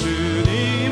주님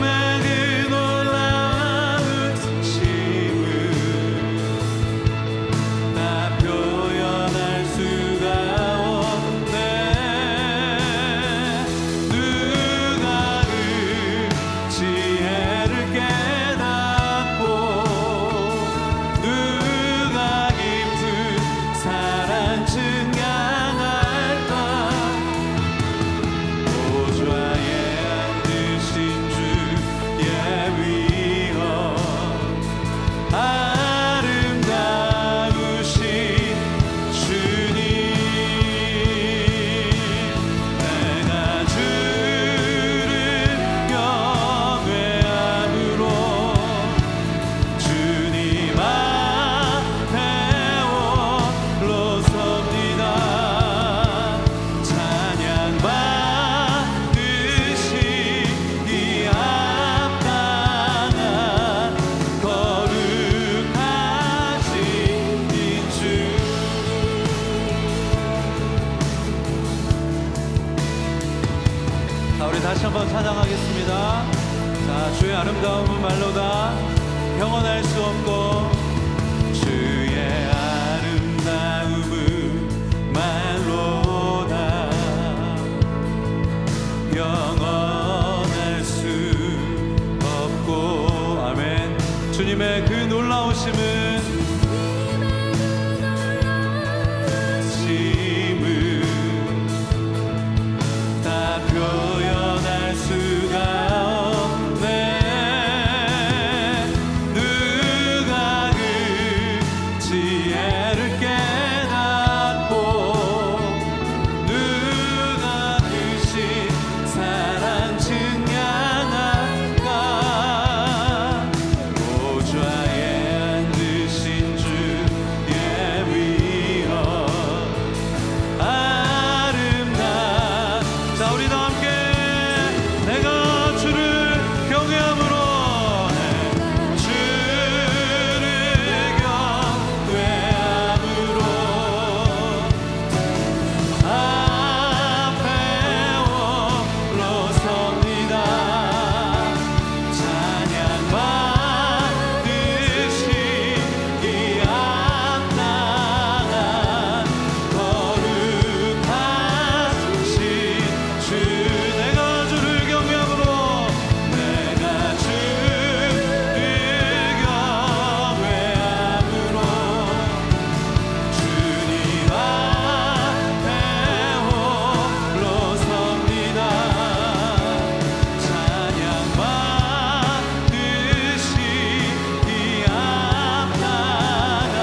우리 다시 한번 찬양하겠습니다. 자, 주의 아름다움은 말로다 평언할 수 없고, 주의 아름다움은 말로다 평언할 수 없고. 아멘. 주님의 그 놀라우심은 표현할 수가 없네. 누가 그 지혜를 깨닫고 누가 그 신 사랑 증량할까. 보좌에 앉으신 주의 위엄 아름다운. 자, 우리 다 함께 내가 주를 경외함으로, 주를 경외함으로 앞에 홀로 섭니다. 찬양 받으시기 합당한 거룩하신 주. 내가 주를 경외함으로, 내가 주를 경외함으로 주님 앞에 홀로 섭니다. 찬양 받으시기 합당한.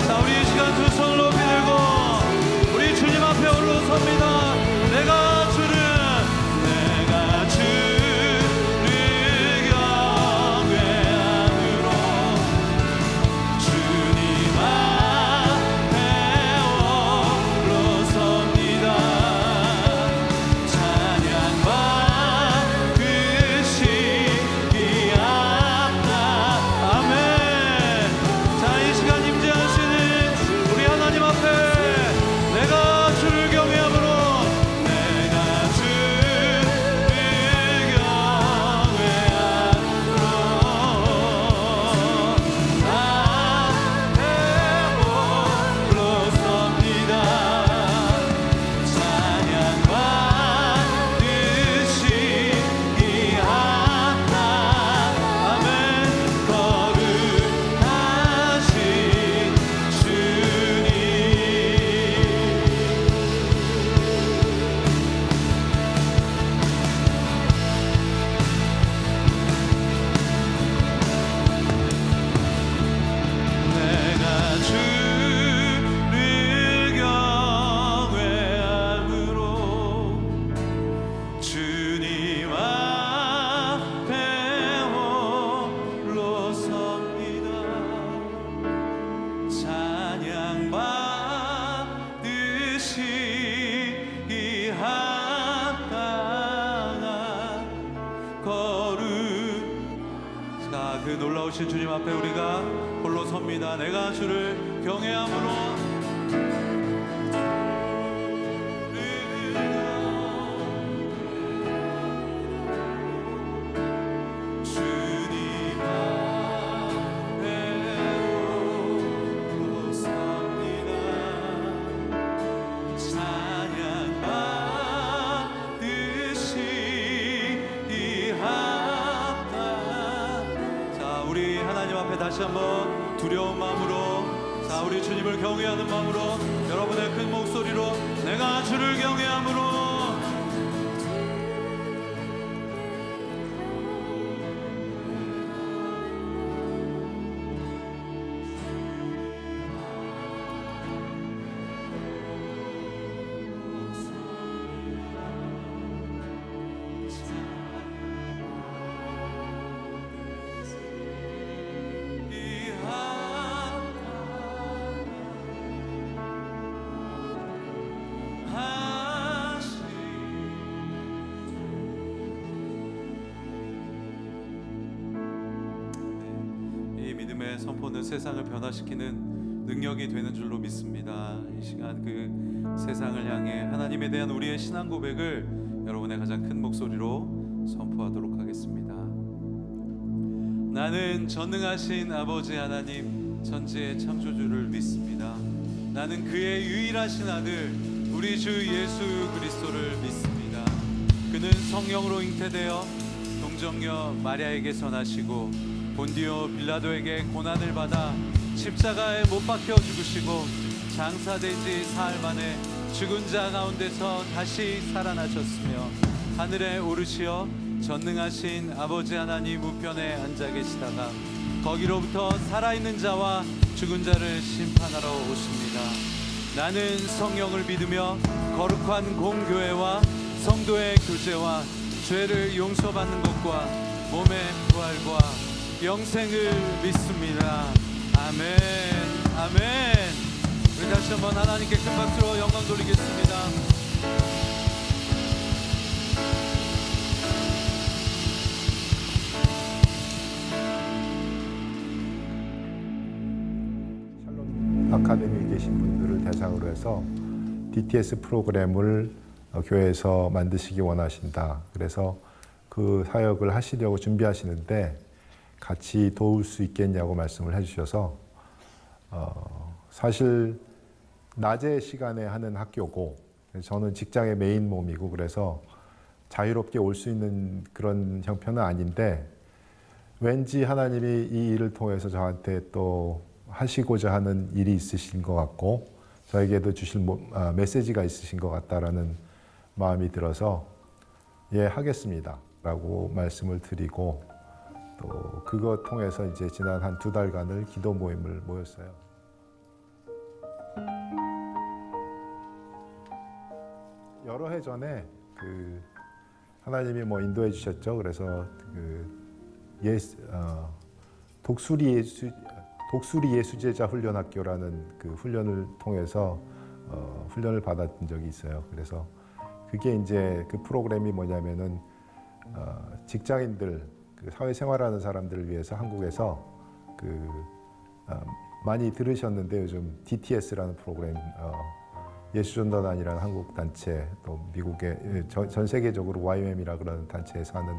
자, 우리 이 시간 두 손을 높이 들고 우리 주님 앞에 홀로 섭니다. 내가 주를 경외함으로 주님 앞에 홀로 섭니다. 찬양 받으시기 합당. 아멘. 자, 이 시간 임재하시는 우리 하나님 앞에 내가 주를 경외함으로, 내가 주를 경외함으로 앞에 홀로 섭니다. 찬양 받으시기 합당. 아멘. 거룩하신 주님. 내가 주를 경외함으로 주님 앞에 홀로 섭니다. 찬양 받으시기 합당한 거룩. 자, 그 놀라우신 주님 앞에 우리가 홀로 섭니다. 내가 주를 경외함으로 주님 앞에 홀로 섭니다. 찬양 받으시기 합당. 자, 우리 하나님 앞에 다시 한번 두려운 마음으로, 자, 우리 주님을 경외하는 마음으로 여러분의 큰 목소리로 내가 주를 경외함으로. 믿음의 선포는 세상을 변화시키는 능력이 되는 줄로 믿습니다. 이 시간 그 세상을 향해 하나님에 대한 우리의 신앙 고백을 여러분의 가장 큰 목소리로 선포하도록 하겠습니다. 나는 전능하신 아버지 하나님 천지의 창조주를 믿습니다. 나는 그의 유일하신 아들 우리 주 예수 그리스도를 믿습니다. 그는 성령으로 잉태되어 동정녀 마리아에게서 나시고 본디오 빌라도에게 고난을 받아 십자가에 못 박혀 죽으시고 장사된 지 사흘 만에 죽은 자 가운데서 다시 살아나셨으며 하늘에 오르시어 전능하신 아버지 하나님 우편에 앉아 계시다가 거기로부터 살아있는 자와 죽은 자를 심판하러 오십니다. 나는 성령을 믿으며 거룩한 공교회와 성도의 교제와 죄를 용서받는 것과 몸의 부활과 영생을 믿습니다. 아멘. 아멘. 우리 다시 한번 하나님께 큰 박수로 영광 돌리겠습니다. 샬롬 아카데미에 계신 분들을 대상으로 해서 DTS 프로그램을 교회에서 만드시기 원하신다. 그래서 그 사역을 하시려고 준비하시는데 같이 도울 수 있겠냐고 말씀을 해주셔서 사실 낮에 시간에 하는 학교고 저는 직장의 메인 몸이고 그래서 자유롭게 올 수 있는 그런 형편은 아닌데 왠지 하나님이 이 일을 통해서 저한테 또 하시고자 하는 일이 있으신 것 같고 저에게도 주실 메시지가 있으신 것 같다라는 마음이 들어서 예 하겠습니다 라고 말씀을 드리고 또 그거 통해서 이제 지난 한 2달간을 기도 모임을 모였어요. 여러 해 전에 그 하나님이 인도해 주셨죠. 그래서 독수리 예수제자 훈련학교라는 그 훈련을 통해서 훈련을 받았던 적이 있어요. 그래서 그게 이제 그 프로그램이 뭐냐면은 직장인들 그 사회생활하는 사람들을 위해서 한국에서 많이 들으셨는데 요즘 DTS라는 프로그램 예수전도단이라는 한국 단체 또 미국의 전 세계적으로 YM이라 그러는 단체에서 하는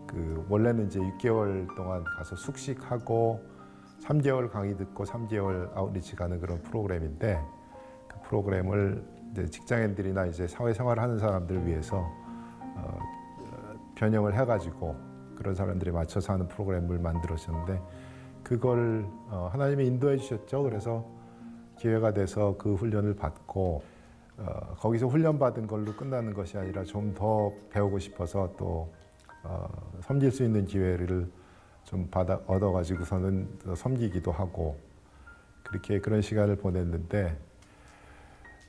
그 원래는 이제 6개월 동안 가서 숙식하고 3개월 강의 듣고 3개월 아웃리치 가는 그런 프로그램인데 그 프로그램을 이제 직장인들이나 이제 사회생활하는 사람들을 위해서 변형을 해가지고 그런 사람들이 맞춰서 하는 프로그램을 만들었었는데 그걸 하나님이 인도해 주셨죠. 그래서 기회가 돼서 그 훈련을 받고 거기서 훈련받은 걸로 끝나는 것이 아니라 좀 더 배우고 싶어서 또 섬길 수 있는 기회를 좀 얻어가지고서는 섬기기도 하고 그런 시간을 보냈는데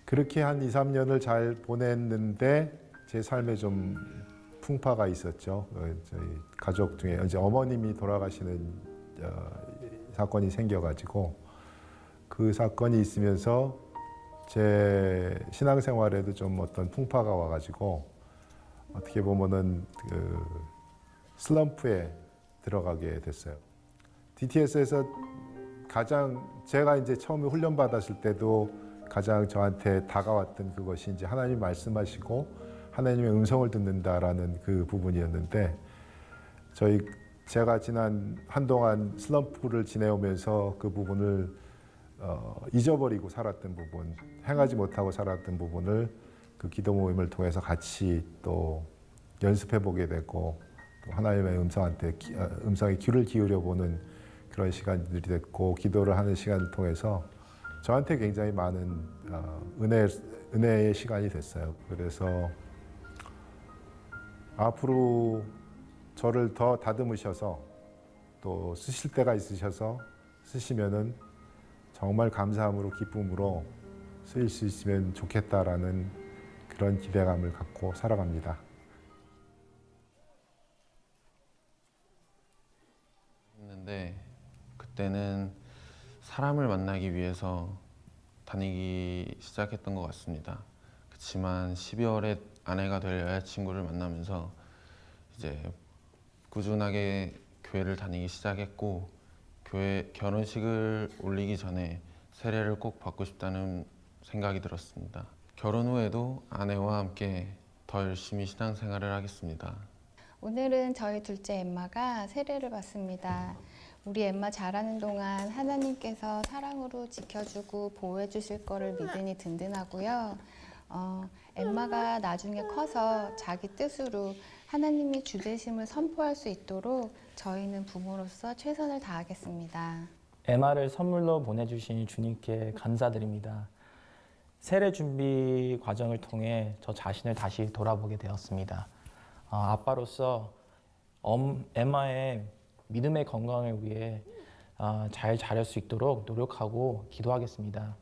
그렇게 한 2, 3년을 잘 보냈는데 제 삶에 좀 풍파가 있었죠. 저희 가족 중에 이제 어머님이 돌아가시는 사건이 생겨가지고 그 사건이 있으면서 제 신앙생활에도 좀 어떤 풍파가 와가지고 어떻게 보면은 그 슬럼프에 들어가게 됐어요. DTS에서 가장 제가 이제 처음에 훈련 받았을 때도 가장 저한테 다가왔던 그것이 이제 하나님 말씀하시고 하나님의 음성을 듣는다라는 그 부분이었는데 제가 지난 한동안 슬럼프를 지내오면서 그 부분을 잊어버리고 살았던 부분, 행하지 못하고 살았던 부분을 그 기도 모임을 통해서 같이 또 연습해 보게 되고 또 하나님의 음성에 귀를 기울여 보는 그런 시간들이 됐고 기도를 하는 시간을 통해서 저한테 굉장히 많은 은혜의 시간이 됐어요. 그래서 앞으로 저를 더 다듬으셔서 또 쓰실 때가 있으셔서 쓰시면은 정말 감사함으로 기쁨으로 쓰일 수 있으면 좋겠다라는 그런 기대감을 갖고 살아갑니다. 했는데 그때는 사람을 만나기 위해서 다니기 시작했던 것 같습니다. 그렇지만 12월에 아내가 될 여자친구를 만나면서 이제 꾸준하게 교회를 다니기 시작했고 결혼식을 올리기 전에 세례를 꼭 받고 싶다는 생각이 들었습니다. 결혼 후에도 아내와 함께 더 열심히 신앙생활을 하겠습니다. 오늘은 저희 둘째 엠마가 세례를 받습니다. 우리 엠마 자라는 동안 하나님께서 사랑으로 지켜주고 보호해 주실 거를 믿으니 든든하고요. 엠마가 나중에 커서 자기 뜻으로 하나님이 주되심을 선포할 수 있도록 저희는 부모로서 최선을 다하겠습니다. 엠마를 선물로 보내주신 주님께 감사드립니다. 세례 준비 과정을 통해 저 자신을 다시 돌아보게 되었습니다. 아빠로서 엠마의 믿음의 건강을 위해 잘 자랄 수 있도록 노력하고 기도하겠습니다.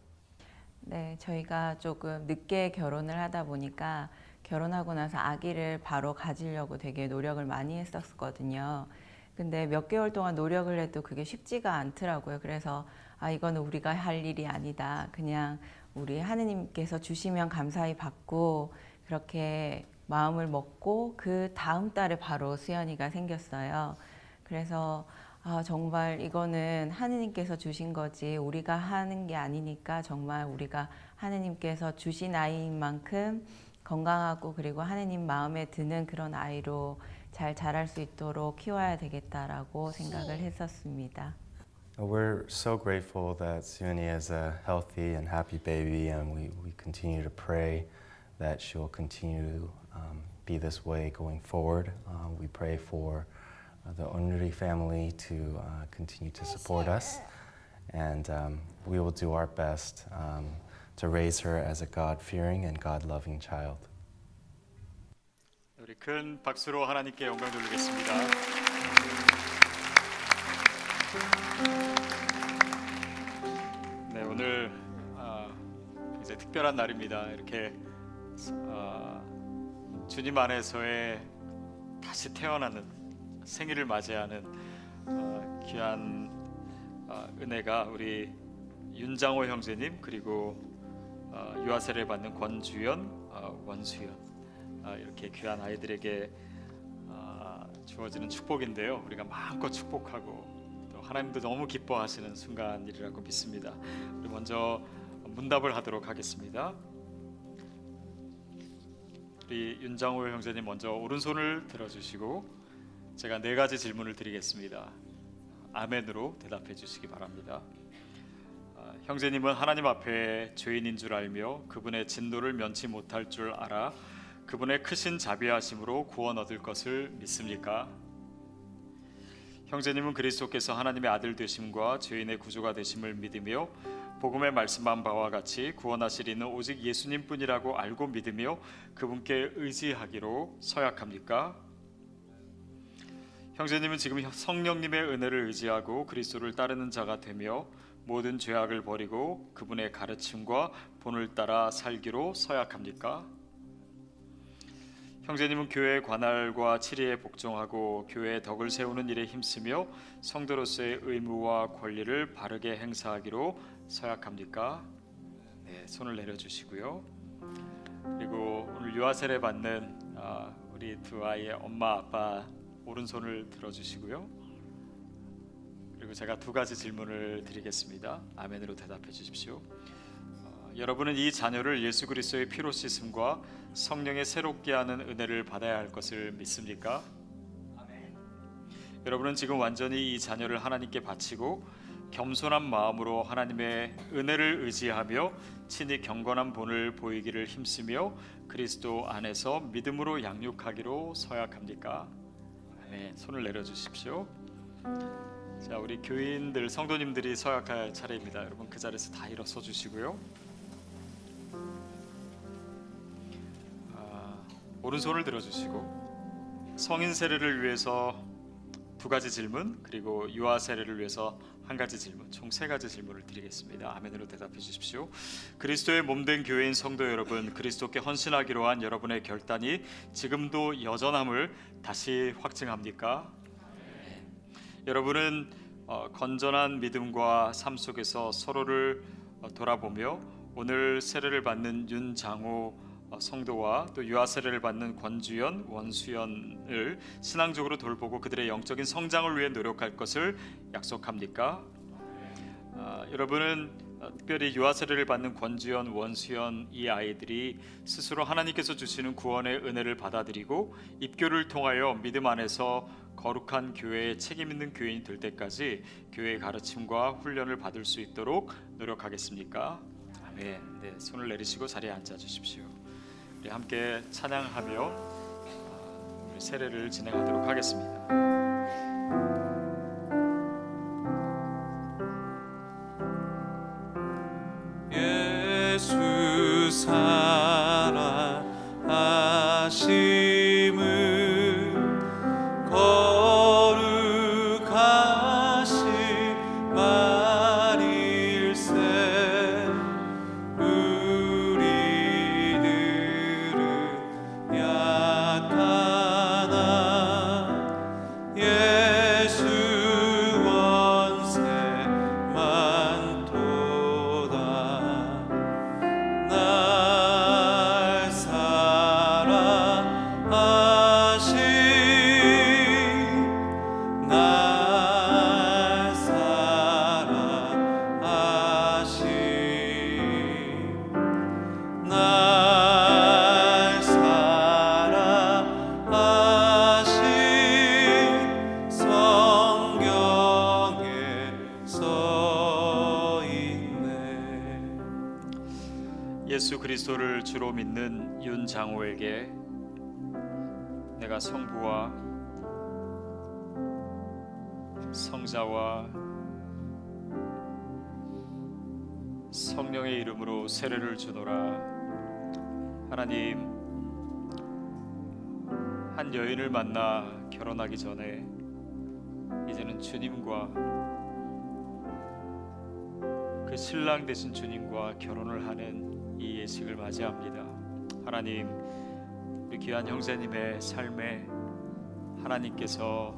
네, 저희가 조금 늦게 결혼을 하다 보니까 결혼하고 나서 아기를 바로 가지려고 되게 노력을 많이 했었거든요. 근데 몇 개월 동안 노력을 해도 그게 쉽지가 않더라고요. 그래서 이거는 우리가 할 일이 아니다. 그냥 우리 하느님께서 주시면 감사히 받고 그렇게 마음을 먹고 그 다음 달에 바로 수연이가 생겼어요. 그래서 정말 이거는 하느님께서 주신 거지 우리가 하는 게 아니니까 정말 우리가 하느님께서 주신 아이인 만큼 건강하고 그리고 하느님 마음에 드는 그런 아이로 잘 자랄 수 있도록 키워야 되겠다라고 생각을 했었습니다. We're so grateful that Sueni is a healthy and happy baby, and we continue to pray that she'll continue to be this way going forward. We pray for the Onuri family to continue to support us, and we will do our best to raise her as a God-fearing and God-loving child. 우리 큰 박수로 하나님께 영광 돌리겠습니다. 네, 오늘 굉장히 특별한 날입니다. 이렇게 주님 안에서의 다시 태어나는 생일을 맞이하는 귀한 은혜가 우리 윤장호 형제님 그리고 유아세를 받는 권주연, 원수연 이렇게 귀한 아이들에게 주어지는 축복인데요. 우리가 마음껏 축복하고 또 하나님도 너무 기뻐하시는 순간이라고 믿습니다. 우리 먼저 문답을 하도록 하겠습니다. 우리 윤장호 형제님 먼저 오른손을 들어주시고 제가 4가지 질문을 드리겠습니다. 아멘으로 대답해 주시기 바랍니다. 형제님은 하나님 앞에 죄인인 줄 알며 그분의 진노를 면치 못할 줄 알아 그분의 크신 자비하심으로 구원 얻을 것을 믿습니까? 형제님은 그리스도께서 하나님의 아들 되심과 죄인의 구주가 되심을 믿으며 복음에 말씀한 바와 같이 구원하실 이는 오직 예수님뿐이라고 알고 믿으며 그분께 의지하기로 서약합니까? 형제님은 지금 성령님의 은혜를 의지하고 그리스도를 따르는 자가 되며 모든 죄악을 버리고 그분의 가르침과 본을 따라 살기로 서약합니까? 형제님은 교회의 관할과 치리에 복종하고 교회의 덕을 세우는 일에 힘쓰며 성도로서의 의무와 권리를 바르게 행사하기로 서약합니까? 네, 손을 내려주시고요. 그리고 오늘 유아세례 받는 우리 두 아이의 엄마 아빠 오른손을 들어주시고요. 그리고 제가 2가지 질문을 드리겠습니다. 아멘으로 대답해 주십시오. 여러분은 이 자녀를 예수 그리스도의 피로 씻음과 성령의 새롭게 하는 은혜를 받아야 할 것을 믿습니까? 아멘. 여러분은 지금 완전히 이 자녀를 하나님께 바치고 겸손한 마음으로 하나님의 은혜를 의지하며 친히 경건한 본을 보이기를 힘쓰며 그리스도 안에서 믿음으로 양육하기로 서약합니까? 아멘. 손을 내려주십시오. 자, 우리 교인들 성도님들이 서약할 차례입니다. 여러분 그 자리에서 다 일어서 주시고요. 오른손을 들어주시고 성인 세례를 위해서 2가지 질문 그리고 유아 세례를 위해서 1가지 질문 총 3가지 질문을 드리겠습니다. 아멘으로 대답해 주십시오. 그리스도의 몸된 교회인 성도 여러분, 그리스도께 헌신하기로 한 여러분의 결단이 지금도 여전함을 다시 확증합니까? 네. 여러분은 건전한 믿음과 삶 속에서 서로를 돌아보며 오늘 세례를 받는 윤장호 성도와 또 유아 세례를 받는 권주연, 원수연을 신앙적으로 돌보고 그들의 영적인 성장을 위해 노력할 것을 약속합니까? 여러분은 특별히 유아 세례를 받는 권주연, 원수연 이 아이들이 스스로 하나님께서 주시는 구원의 은혜를 받아들이고 입교를 통하여 믿음 안에서 거룩한 교회에 책임 있는 교인이 될 때까지 교회의 가르침과 훈련을 받을 수 있도록 노력하겠습니까? 아멘. 네, 손을 내리시고 자리에 앉아 주십시오. 우리 함께 찬양하며 우리 세례를 진행하도록 하겠습니다. 예수 사랑하심을 거룩하신 말일세 우리들은 약하나 예수 원세만 도다 날 사랑하신 날 사랑하신 날 사랑하신 성경에 써 있네. 예수 그리스도를 주로 믿는 윤장호에게 내가 성부와 성자와 성령의 이름으로 세례를 주노라. 하나님, 한 여인을 만나 결혼하기 전에 이제는 주님과 그 신랑 되신 주님과 결혼을 하는 이 예식을 맞이합니다. 하나님, 우리 귀한 형제님의 삶에 하나님께서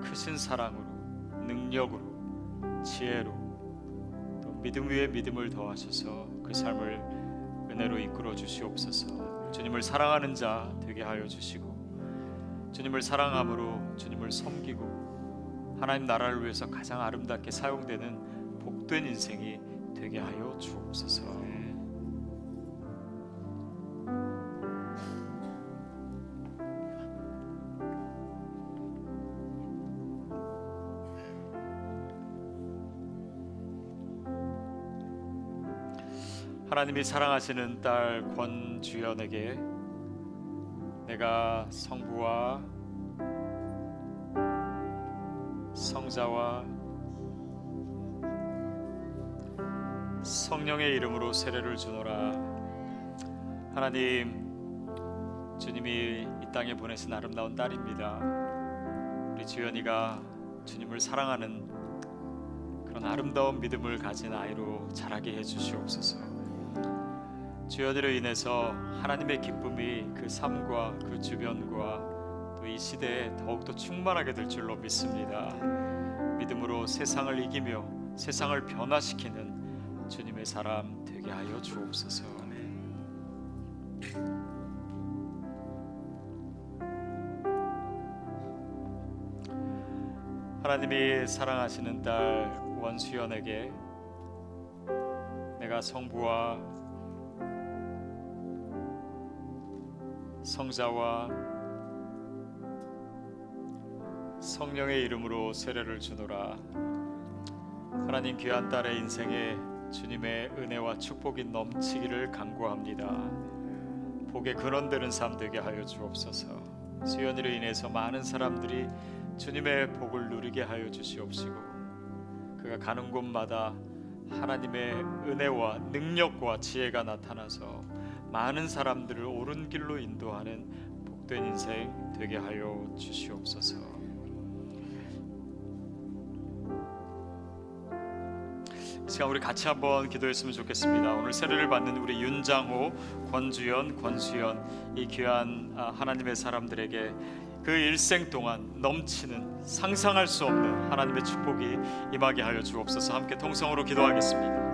크신 사랑으로, 능력으로, 지혜로, 또 믿음 위에 믿음을 더하셔서 그 삶을 은혜로 이끌어 주시옵소서. 주님을 사랑하는 자 되게 하여 주시고, 주님을 사랑함으로 주님을 섬기고 하나님 나라를 위해서 가장 아름답게 사용되는 복된 인생이 되게 하여 주옵소서. 하나님이 사랑하시는 딸 권주연에게 내가 성부와 성자와 성령의 이름으로 세례를 주노라. 하나님, 주님이 이 땅에 보내신 아름다운 딸입니다. 우리 주연이가 주님을 사랑하는 그런 아름다운 믿음을 가진 아이로 자라게 해주시옵소서. 주연이로 인해서 하나님의 기쁨이 그 삶과 그 주변과 또 이 시대에 더욱더 충만하게 될 줄로 믿습니다. 믿음으로 세상을 이기며 세상을 변화시키는 주님의 사람 되게 하여 주옵소서. 하나님이 사랑하시는 딸 원수연에게 내가 성부와 성자와 성령의 이름으로 세례를 주노라. 하나님, 귀한 딸의 인생에 주님의 은혜와 축복이 넘치기를 간구합니다. 복의 근원되는 삶 되게 하여 주옵소서. 수연이로 인해서 많은 사람들이 주님의 복을 누리게 하여 주시옵시고, 그가 가는 곳마다 하나님의 은혜와 능력과 지혜가 나타나서 많은 사람들을 옳은 길로 인도하는 복된 인생 되게 하여 주시옵소서. 이 시간 우리 같이 한번 기도했으면 좋겠습니다. 오늘 세례를 받는 우리 윤장호, 권주연, 권수연 이 귀한 하나님의 사람들에게 그 일생 동안 넘치는 상상할 수 없는 하나님의 축복이 임하게 하여 주옵소서. 함께 통성으로 기도하겠습니다.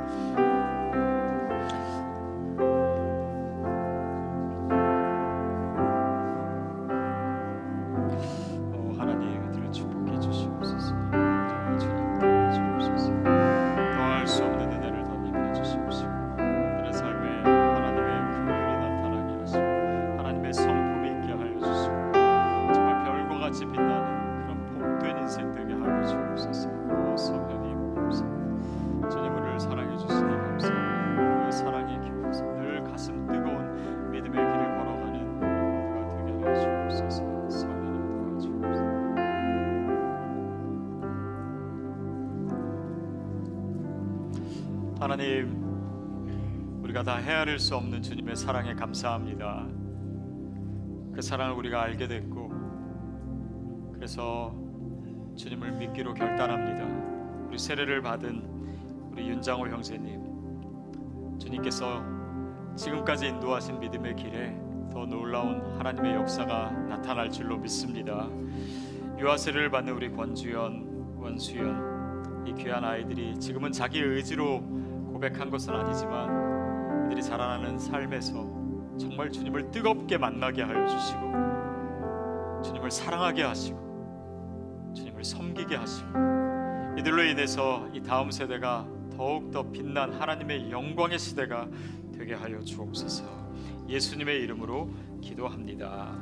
하나님, 그들을 축복해 주시옵소서. 더할 수 없는 은혜를 덧입혀 주옵소서. 성령님 도와주옵소서. 하나님, 우리가 다 헤아릴 수 없는 주님의 사랑에 감사합니다. 그 사랑을 우리가 알게 됐고, 그래서 주님을 믿기로 결단합니다. 우리 세례를 받은 우리 윤장호 형제님, 주님께서 지금까지 인도하신 믿음의 길에 더 놀라운 하나님의 역사가 나타날 줄로 믿습니다. 유아 세례를 받는 우리 권주연, 원수연, 이 귀한 아이들이 지금은 자기 의지로 고백한 것은 아니지만 이들이 자라나는 삶에서 정말 주님을 뜨겁게 만나게 하여 주시고, 주님을 사랑하게 하시고, 주님을 섬기게 하시고, 이들로 인해서 이 다음 세대가 더욱더 빛난 하나님의 영광의 시대가 되게 하여 주옵소서. 예수님의 이름으로 기도합니다.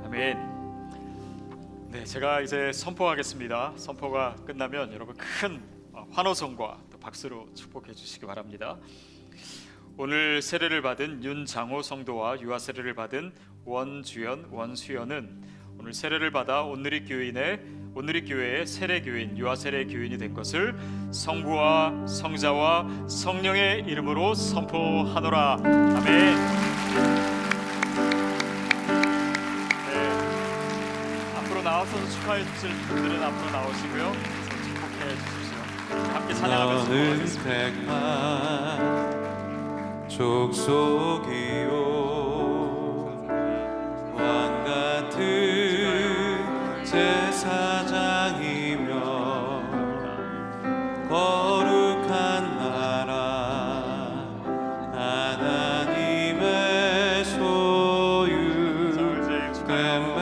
아멘. 네, 제가 이제 선포하겠습니다. 선포가 끝나면 여러분 큰 환호성과 또 박수로 축복해 주시기 바랍니다. 오늘 세례를 받은 윤장호 성도와 유아 세례를 받은 원주연, 원수연은 오늘 세례를 받아 온누리교회의 세례교인, 유아 세례교인이 된 것을 성부와 성자와 성령의 이름으로 선포하노라. 아멘. 네, 앞으로 나와서 축하해 주실 분들은 앞으로 나오시고요. 그래서 축복해 주십시오. 함께 찬양하면서 너는 고하겠습니다. 백만 족속이요 왕 같은 제사장이며 거룩한 나라 하나님의 소유 된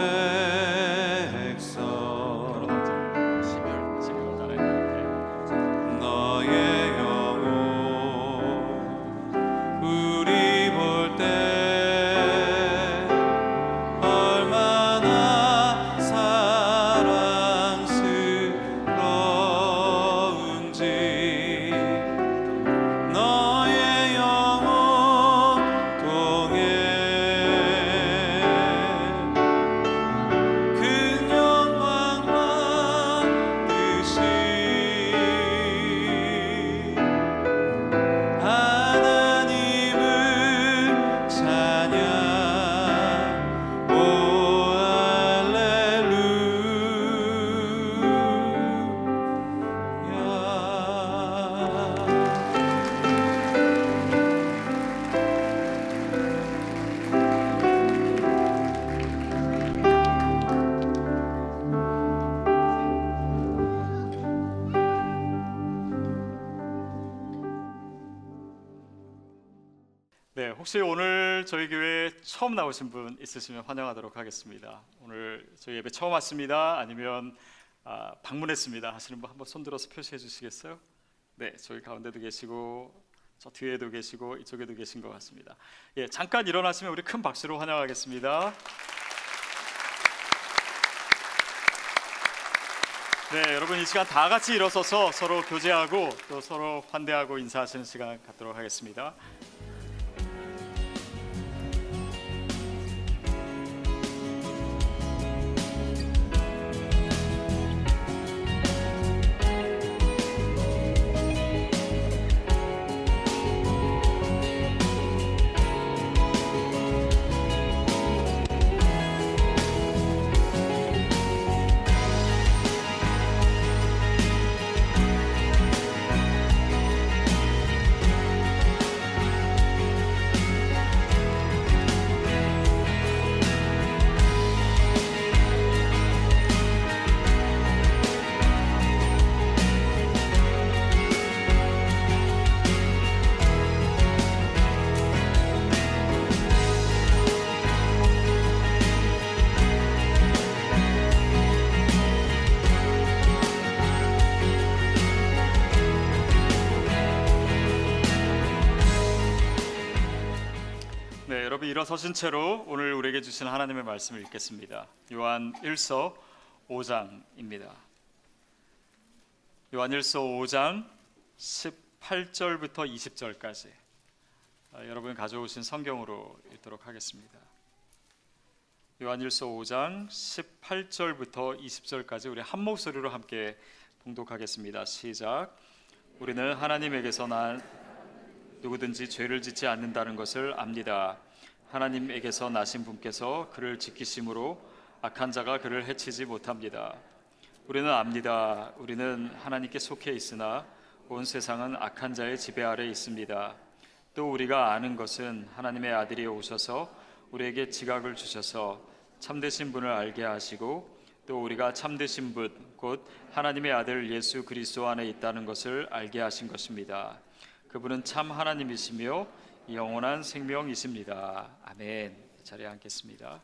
백성 너의 영혼 우리 볼 때 얼마나 사랑스러운지 너의 영혼 통해 큰 영광 받으시 하나님을 찬양 오 할렐루야. 네, 혹시 오늘 저희 교회 처음 나오신 분 있으시면 환영하도록 하겠습니다. 오늘 저희 예배 처음 왔습니다. 아니면 방문했습니다 하시는 분 한번 손 들어서 표시해 주시겠어요? 네, 저희 가운데도 계시고 저 뒤에도 계시고 이쪽에도 계신 것 같습니다. 예, 잠깐 일어나시면 우리 큰 박수로 환영하겠습니다. 네, 여러분 이 시간 다 같이 일어서서 서로 교제하고 또 서로 환대하고 인사하시는 시간 갖도록 하겠습니다. 네, 여러분 일어서신 채로 오늘 우리에게 주신 하나님의 말씀을 읽겠습니다. 요한 1서 5장입니다. 요한 1서 5장 18절부터 20절까지 여러분이 가져오신 성경으로 읽도록 하겠습니다. 요한일서 5장 18절부터 20절까지 우리 한 목소리로 함께 봉독하겠습니다. 시작. 우리는 하나님에게서 난 누구든지 죄를 짓지 않는다는 것을 압니다. 하나님에게서 나신 분께서 그를 지키심으로 악한 자가 그를 해치지 못합니다. 우리는 압니다. 우리는 하나님께 속해 있으나 온 세상은 악한 자의 지배 아래 있습니다. 또 우리가 아는 것은 하나님의 아들이 오셔서 우리에게 지각을 주셔서 참되신 분을 알게 하시고 또 우리가 참되신 분 곧 하나님의 아들 예수 그리스도 안에 있다는 것을 알게 하신 것입니다. 그분은 참 하나님이시며 영원한 생명이십니다. 아멘. 이 자리에 앉겠습니다.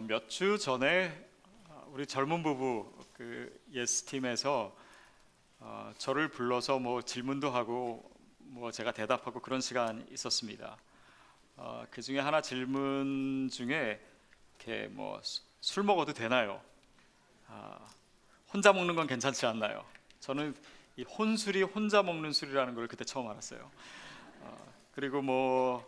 몇 주 전에 우리 젊은 부부 그 예스팀에서 저를 불러서 뭐 질문도 하고 뭐 제가 대답하고 그런 시간이 있었습니다. 그 중에 하나 질문 중에 이렇게 뭐 술 먹어도 되나요? 혼자 먹는 건 괜찮지 않나요? 저는 이 혼술이 혼자 먹는 술이라는 걸 그때 처음 알았어요. 그리고 뭐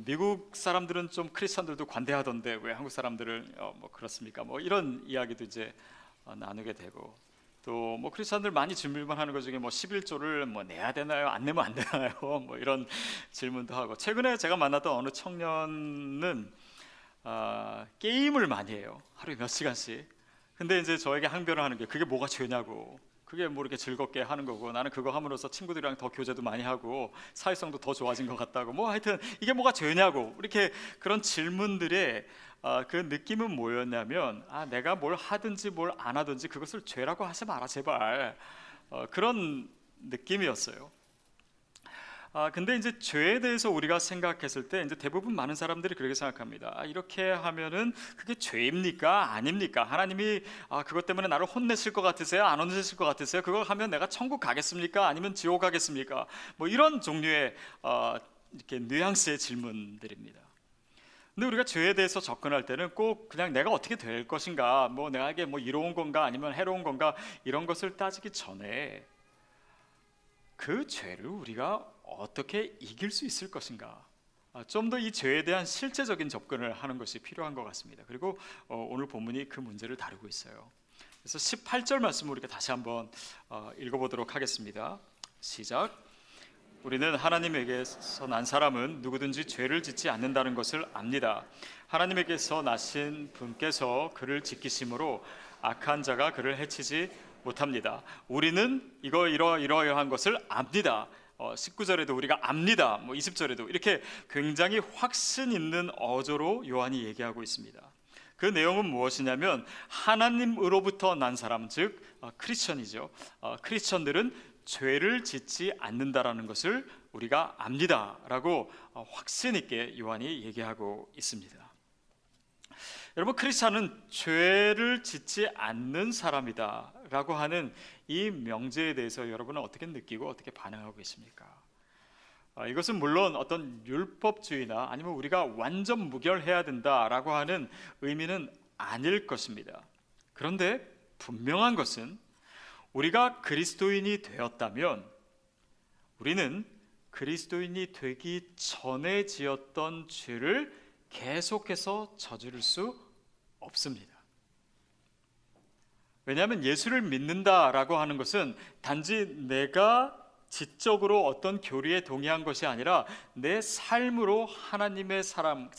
미국 사람들은 좀 크리스천들도 관대하던데 왜 한국 사람들을 뭐 그렇습니까? 뭐 이런 이야기도 이제 나누게 되고 또 뭐 크리스천들 많이 질문하는 것 중에 뭐 11조를 뭐 내야 되나요? 안 내면 안 되나요? 뭐 이런 질문도 하고 최근에 제가 만났던 어느 청년은 게임을 많이 해요. 하루에 몇 시간씩. 근데 이제 저에게 항변을 하는 게 그게 뭐가 죄냐고. 그게 뭐 이렇게 즐겁게 하는 거고 나는 그거 함으로써 친구들이랑 더 교제도 많이 하고 사회성도 더 좋아진 것 같다고 뭐 하여튼 이게 뭐가 죄냐고 이렇게 그런 질문들의 그 느낌은 뭐였냐면 내가 뭘 하든지 뭘 안 하든지 그것을 죄라고 하지 마라 제발 그런 느낌이었어요. 근데 이제 죄에 대해서 우리가 생각했을 때 이제 대부분 많은 사람들이 그렇게 생각합니다. 이렇게 하면은 그게 죄입니까? 아닙니까? 하나님이 그것 때문에 나를 혼내실 것 같으세요? 안 혼내실 것 같으세요? 그거 하면 내가 천국 가겠습니까? 아니면 지옥 가겠습니까? 뭐 이런 종류의 이렇게 뉘앙스의 질문들입니다. 근데 우리가 죄에 대해서 접근할 때는 꼭 그냥 내가 어떻게 될 것인가, 뭐 내게 뭐 이로운 건가 아니면 해로운 건가 이런 것을 따지기 전에 그 죄를 우리가 어떻게 이길 수 있을 것인가 좀 더 이 죄에 대한 실제적인 접근을 하는 것이 필요한 것 같습니다. 그리고 오늘 본문이 그 문제를 다루고 있어요. 그래서 18절 말씀을 우리가 다시 한번 읽어보도록 하겠습니다. 시작. 우리는 하나님에게서 난 사람은 누구든지 죄를 짓지 않는다는 것을 압니다. 하나님에게서 나신 분께서 그를 지키심으로 악한 자가 그를 해치지 못합니다. 우리는 이러이러한 것을 압니다. 19절에도 우리가 압니다. 뭐 20절에도 이렇게 굉장히 확신 있는 어조로 요한이 얘기하고 있습니다. 그 내용은 무엇이냐면 하나님으로부터 난 사람 즉 크리스천이죠. 크리스천들은 죄를 짓지 않는다라는 것을 우리가 압니다라고 확신 있게 요한이 얘기하고 있습니다. 여러분 크리스천은 죄를 짓지 않는 사람이다 라고 하는 이 명제에 대해서 여러분은 어떻게 느끼고 어떻게 반응하고 계십니까? 이것은 물론 어떤 율법주의나 아니면 우리가 완전 무결해야 된다라고 하는 의미는 아닐 것입니다. 그런데 분명한 것은 우리가 그리스도인이 되었다면 우리는 그리스도인이 되기 전에 지었던 죄를 계속해서 저지를 수 없습니다. 왜냐하면 예수를 믿는다라고 하는 것은 단지 내가 지적으로 어떤 교리에 동의한 것이 아니라 내 삶으로 하나님의 사랑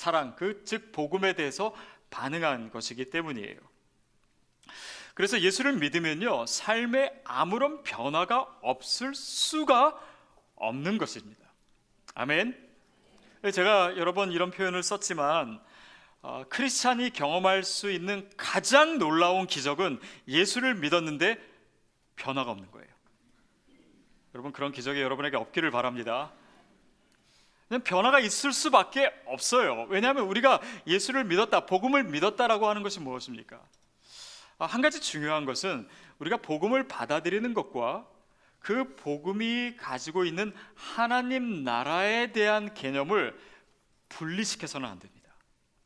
즉 복음에 대해서 반응한 것이기 때문이에요. 그래서 예수를 믿으면요 삶에 아무런 변화가 없을 수가 없는 것입니다. 아멘. 제가 여러 번 이런 표현을 썼지만 크리스찬이 경험할 수 있는 가장 놀라운 기적은 예수를 믿었는데 변화가 없는 거예요. 여러분 그런 기적이 여러분에게 없기를 바랍니다. 그냥 변화가 있을 수밖에 없어요. 왜냐하면 우리가 예수를 믿었다, 복음을 믿었다라고 하는 것이 무엇입니까? 한 가지 중요한 것은 우리가 복음을 받아들이는 것과 그 복음이 가지고 있는 하나님 나라에 대한 개념을 분리시켜서는 안 됩니다.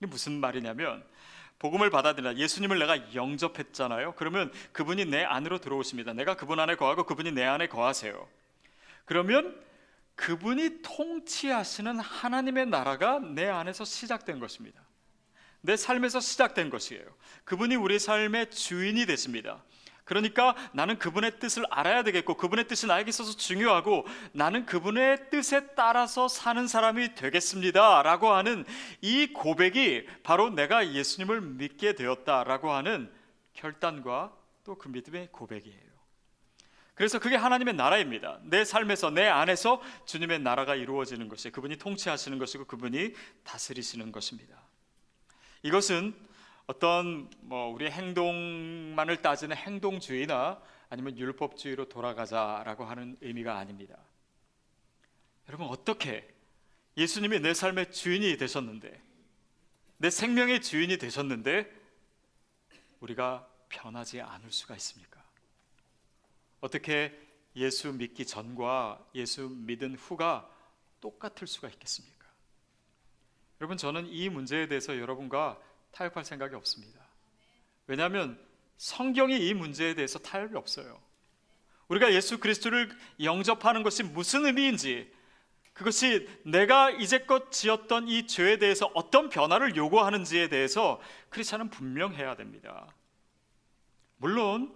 이게 무슨 말이냐면 복음을 받아들이나 예수님을 내가 영접했잖아요. 그러면 그분이 내 안으로 들어오십니다. 내가 그분 안에 거하고 그분이 내 안에 거하세요. 그러면 그분이 통치하시는 하나님의 나라가 내 안에서 시작된 것입니다. 내 삶에서 시작된 것이에요. 그분이 우리 삶의 주인이 되십니다. 그러니까 나는 그분의 뜻을 알아야 되겠고, 그분의 뜻이 나에게 있어서 중요하고, 나는 그분의 뜻에 따라서 사는 사람이 되겠습니다 라고 하는 이 고백이 바로 내가 예수님을 믿게 되었다라고 하는 결단과 또 그 믿음의 고백이에요. 그래서 그게 하나님의 나라입니다. 내 삶에서, 내 안에서 주님의 나라가 이루어지는 것이, 그분이 통치하시는 것이고 그분이 다스리시는 것입니다. 이것은 어떤 우리의 행동만을 따지는 행동주의나 아니면 율법주의로 돌아가자라고 하는 의미가 아닙니다. 여러분, 어떻게 예수님이 내 삶의 주인이 되셨는데, 내 생명의 주인이 되셨는데 우리가 변하지 않을 수가 있습니까? 어떻게 예수 믿기 전과 예수 믿은 후가 똑같을 수가 있겠습니까? 여러분, 저는 이 문제에 대해서 여러분과 타협할 생각이 없습니다. 왜냐하면 성경이 이 문제에 대해서 타협이 없어요. 우리가 예수 그리스도를 영접하는 것이 무슨 의미인지, 그것이 내가 이제껏 지었던 이 죄에 대해서 어떤 변화를 요구하는지에 대해서 크리스찬은 분명해야 됩니다. 물론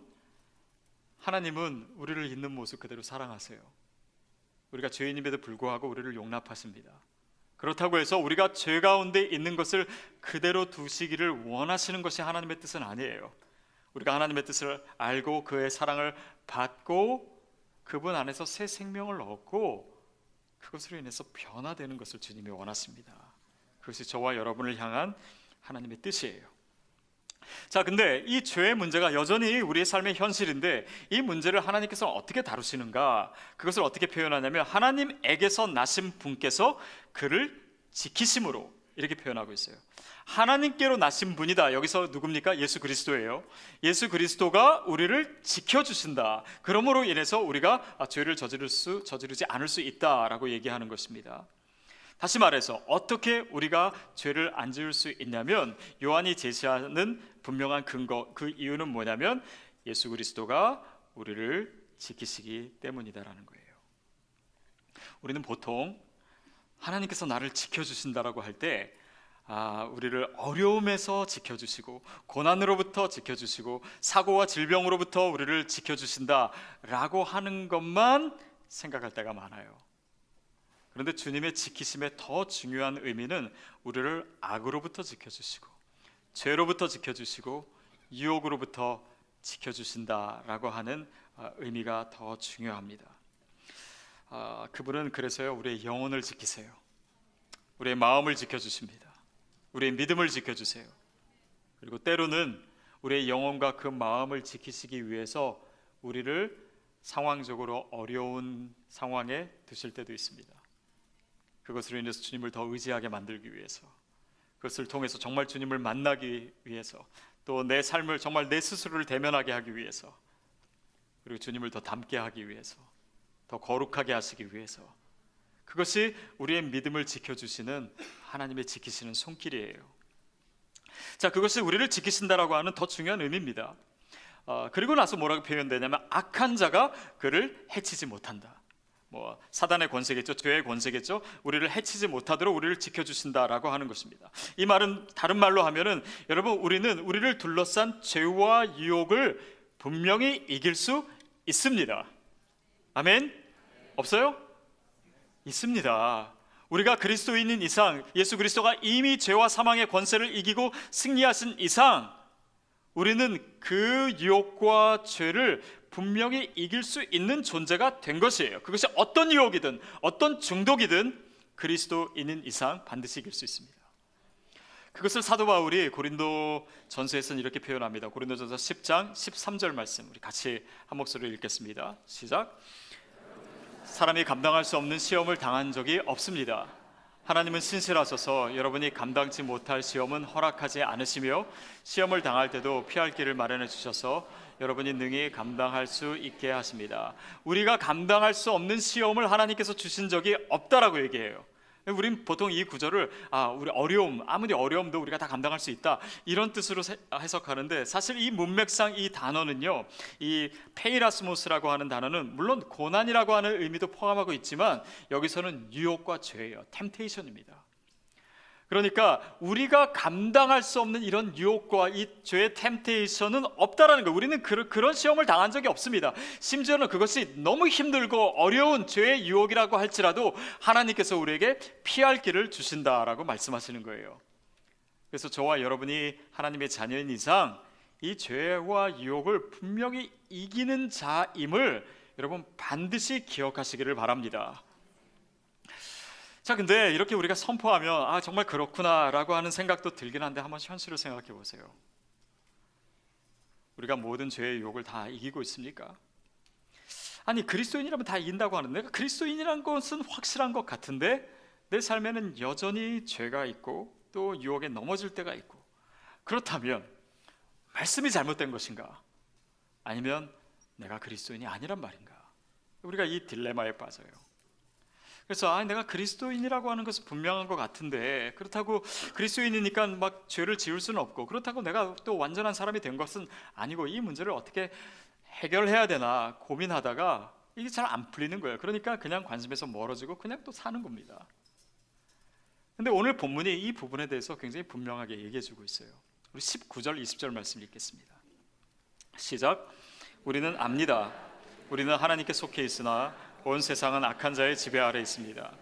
하나님은 우리를 있는 모습 그대로 사랑하세요. 우리가 죄인임에도 불구하고 우리를 용납하십니다. 그렇다고 해서 우리가 죄 가운데 있는 것을 그대로 두시기를 원하시는 것이 하나님의 뜻은 아니에요. 우리가 하나님의 뜻을 알고 그의 사랑을 받고 그분 안에서 새 생명을 얻고 그것으로 인해서 변화되는 것을 주님이 원하십니다. 그것이 저와 여러분을 향한 하나님의 뜻이에요. 자, 근데 이 죄의 문제가 여전히 우리의 삶의 현실인데, 이 문제를 하나님께서 어떻게 다루시는가? 그것을 어떻게 표현하냐면, 하나님에게서 나신 분께서 그를 지키심으로 이렇게 표현하고 있어요. 하나님께로 나신 분이다. 여기서 누굽니까? 예수 그리스도예요. 예수 그리스도가 우리를 지켜주신다. 그러므로 인해서 우리가 죄를 저지르지 않을 수 있다라고 얘기하는 것입니다. 다시 말해서 어떻게 우리가 죄를 안 지을 수 있냐면, 요한이 제시하는 분명한 근거, 그 이유는 뭐냐면 예수 그리스도가 우리를 지키시기 때문이다라는 거예요. 우리는 보통 하나님께서 나를 지켜주신다라고 할 때 우리를 어려움에서 지켜주시고 고난으로부터 지켜주시고 사고와 질병으로부터 우리를 지켜주신다라고 하는 것만 생각할 때가 많아요. 그런데 주님의 지키심의 더 중요한 의미는 우리를 악으로부터 지켜주시고 죄로부터 지켜주시고 유혹으로부터 지켜주신다라고 하는 의미가 더 중요합니다. 그분은 그래서요, 우리의 영혼을 지키세요. 우리의 마음을 지켜주십니다. 우리의 믿음을 지켜주세요. 그리고 때로는 우리의 영혼과 그 마음을 지키시기 위해서 우리를 상황적으로 어려운 상황에 두실 때도 있습니다. 그것으로 인해서 주님을 더 의지하게 만들기 위해서, 그것을 통해서 정말 주님을 만나기 위해서, 또 내 삶을 정말 내 스스로를 대면하게 하기 위해서, 그리고 주님을 더 닮게 하기 위해서, 더 거룩하게 하시기 위해서, 그것이 우리의 믿음을 지켜주시는 하나님의 지키시는 손길이에요. 자, 그것이 우리를 지키신다라고 하는 더 중요한 의미입니다. 그리고 나서 뭐라고 표현되냐면, 악한 자가 그를 해치지 못한다. 사단의 권세겠죠, 죄의 권세겠죠. 우리를 해치지 못하도록 우리를 지켜주신다라고 하는 것입니다. 이 말은 다른 말로 하면은, 여러분, 우리는 우리를 둘러싼 죄와 유혹을 분명히 이길 수 있습니다. 아멘? 없어요? 있습니다. 우리가 그리스도인인 이상, 예수 그리스도가 이미 죄와 사망의 권세를 이기고 승리하신 이상, 우리는 그 유혹과 죄를 분명히 이길 수 있는 존재가 된 것이에요. 그것이 어떤 유혹이든 어떤 중독이든 그리스도인인 이상 반드시 이길 수 있습니다. 그것을 사도 바울이 고린도 전서에서는 이렇게 표현합니다. 고린도전서 10장 13절 말씀, 우리 같이 한 목소리로 읽겠습니다. 시작. 사람이 감당할 수 없는 시험을 당한 적이 없습니다. 하나님은 신실하셔서 여러분이 감당치 못할 시험은 허락하지 않으시며, 시험을 당할 때도 피할 길을 마련해 주셔서 여러분이 능히 감당할 수 있게 하십니다. 우리가 감당할 수 없는 시험을 하나님께서 주신 적이 없다라고 얘기해요. 우린 보통 이 구절을 우리 어려움, 아무리 어려움도 우리가 다 감당할 수 있다 이런 뜻으로 해석하는데, 사실 이 문맥상 이 단어는요, 이 페이라스모스라고 하는 단어는 물론 고난이라고 하는 의미도 포함하고 있지만 여기서는 유혹과 죄예요. 템테이션입니다. 그러니까 우리가 감당할 수 없는 이런 유혹과 이 죄의 템테이션은 없다라는 거예요. 우리는 그런 시험을 당한 적이 없습니다. 심지어는 그것이 너무 힘들고 어려운 죄의 유혹이라고 할지라도 하나님께서 우리에게 피할 길을 주신다라고 말씀하시는 거예요. 그래서 저와 여러분이 하나님의 자녀인 이상 이 죄와 유혹을 분명히 이기는 자임을 여러분 반드시 기억하시기를 바랍니다. 자, 근데 이렇게 우리가 선포하면 정말 그렇구나라고 하는 생각도 들긴 한데 한번 현실을 생각해 보세요. 우리가 모든 죄의 유혹을 다 이기고 있습니까? 아니, 그리스도인이라면 다 이긴다고 하는데, 내가 그리스도인이란 것은 확실한 것 같은데 내 삶에는 여전히 죄가 있고 또 유혹에 넘어질 때가 있고, 그렇다면 말씀이 잘못된 것인가? 아니면 내가 그리스도인이 아니란 말인가? 우리가 이 딜레마에 빠져요. 그래서 내가 그리스도인이라고 하는 것은 분명한 것 같은데, 그렇다고 그리스도인이니까 막 죄를 지을 수는 없고, 그렇다고 내가 또 완전한 사람이 된 것은 아니고, 이 문제를 어떻게 해결해야 되나 고민하다가 이게 잘 안 풀리는 거예요. 그러니까 그냥 관심에서 멀어지고 그냥 또 사는 겁니다. 근데 오늘 본문이 이 부분에 대해서 굉장히 분명하게 얘기해 주고 있어요. 우리 19절 20절 말씀 읽겠습니다. 시작. 우리는 압니다. 우리는 하나님께 속해 있으나 온 세상은 악한 자의 지배 아래 있습니다.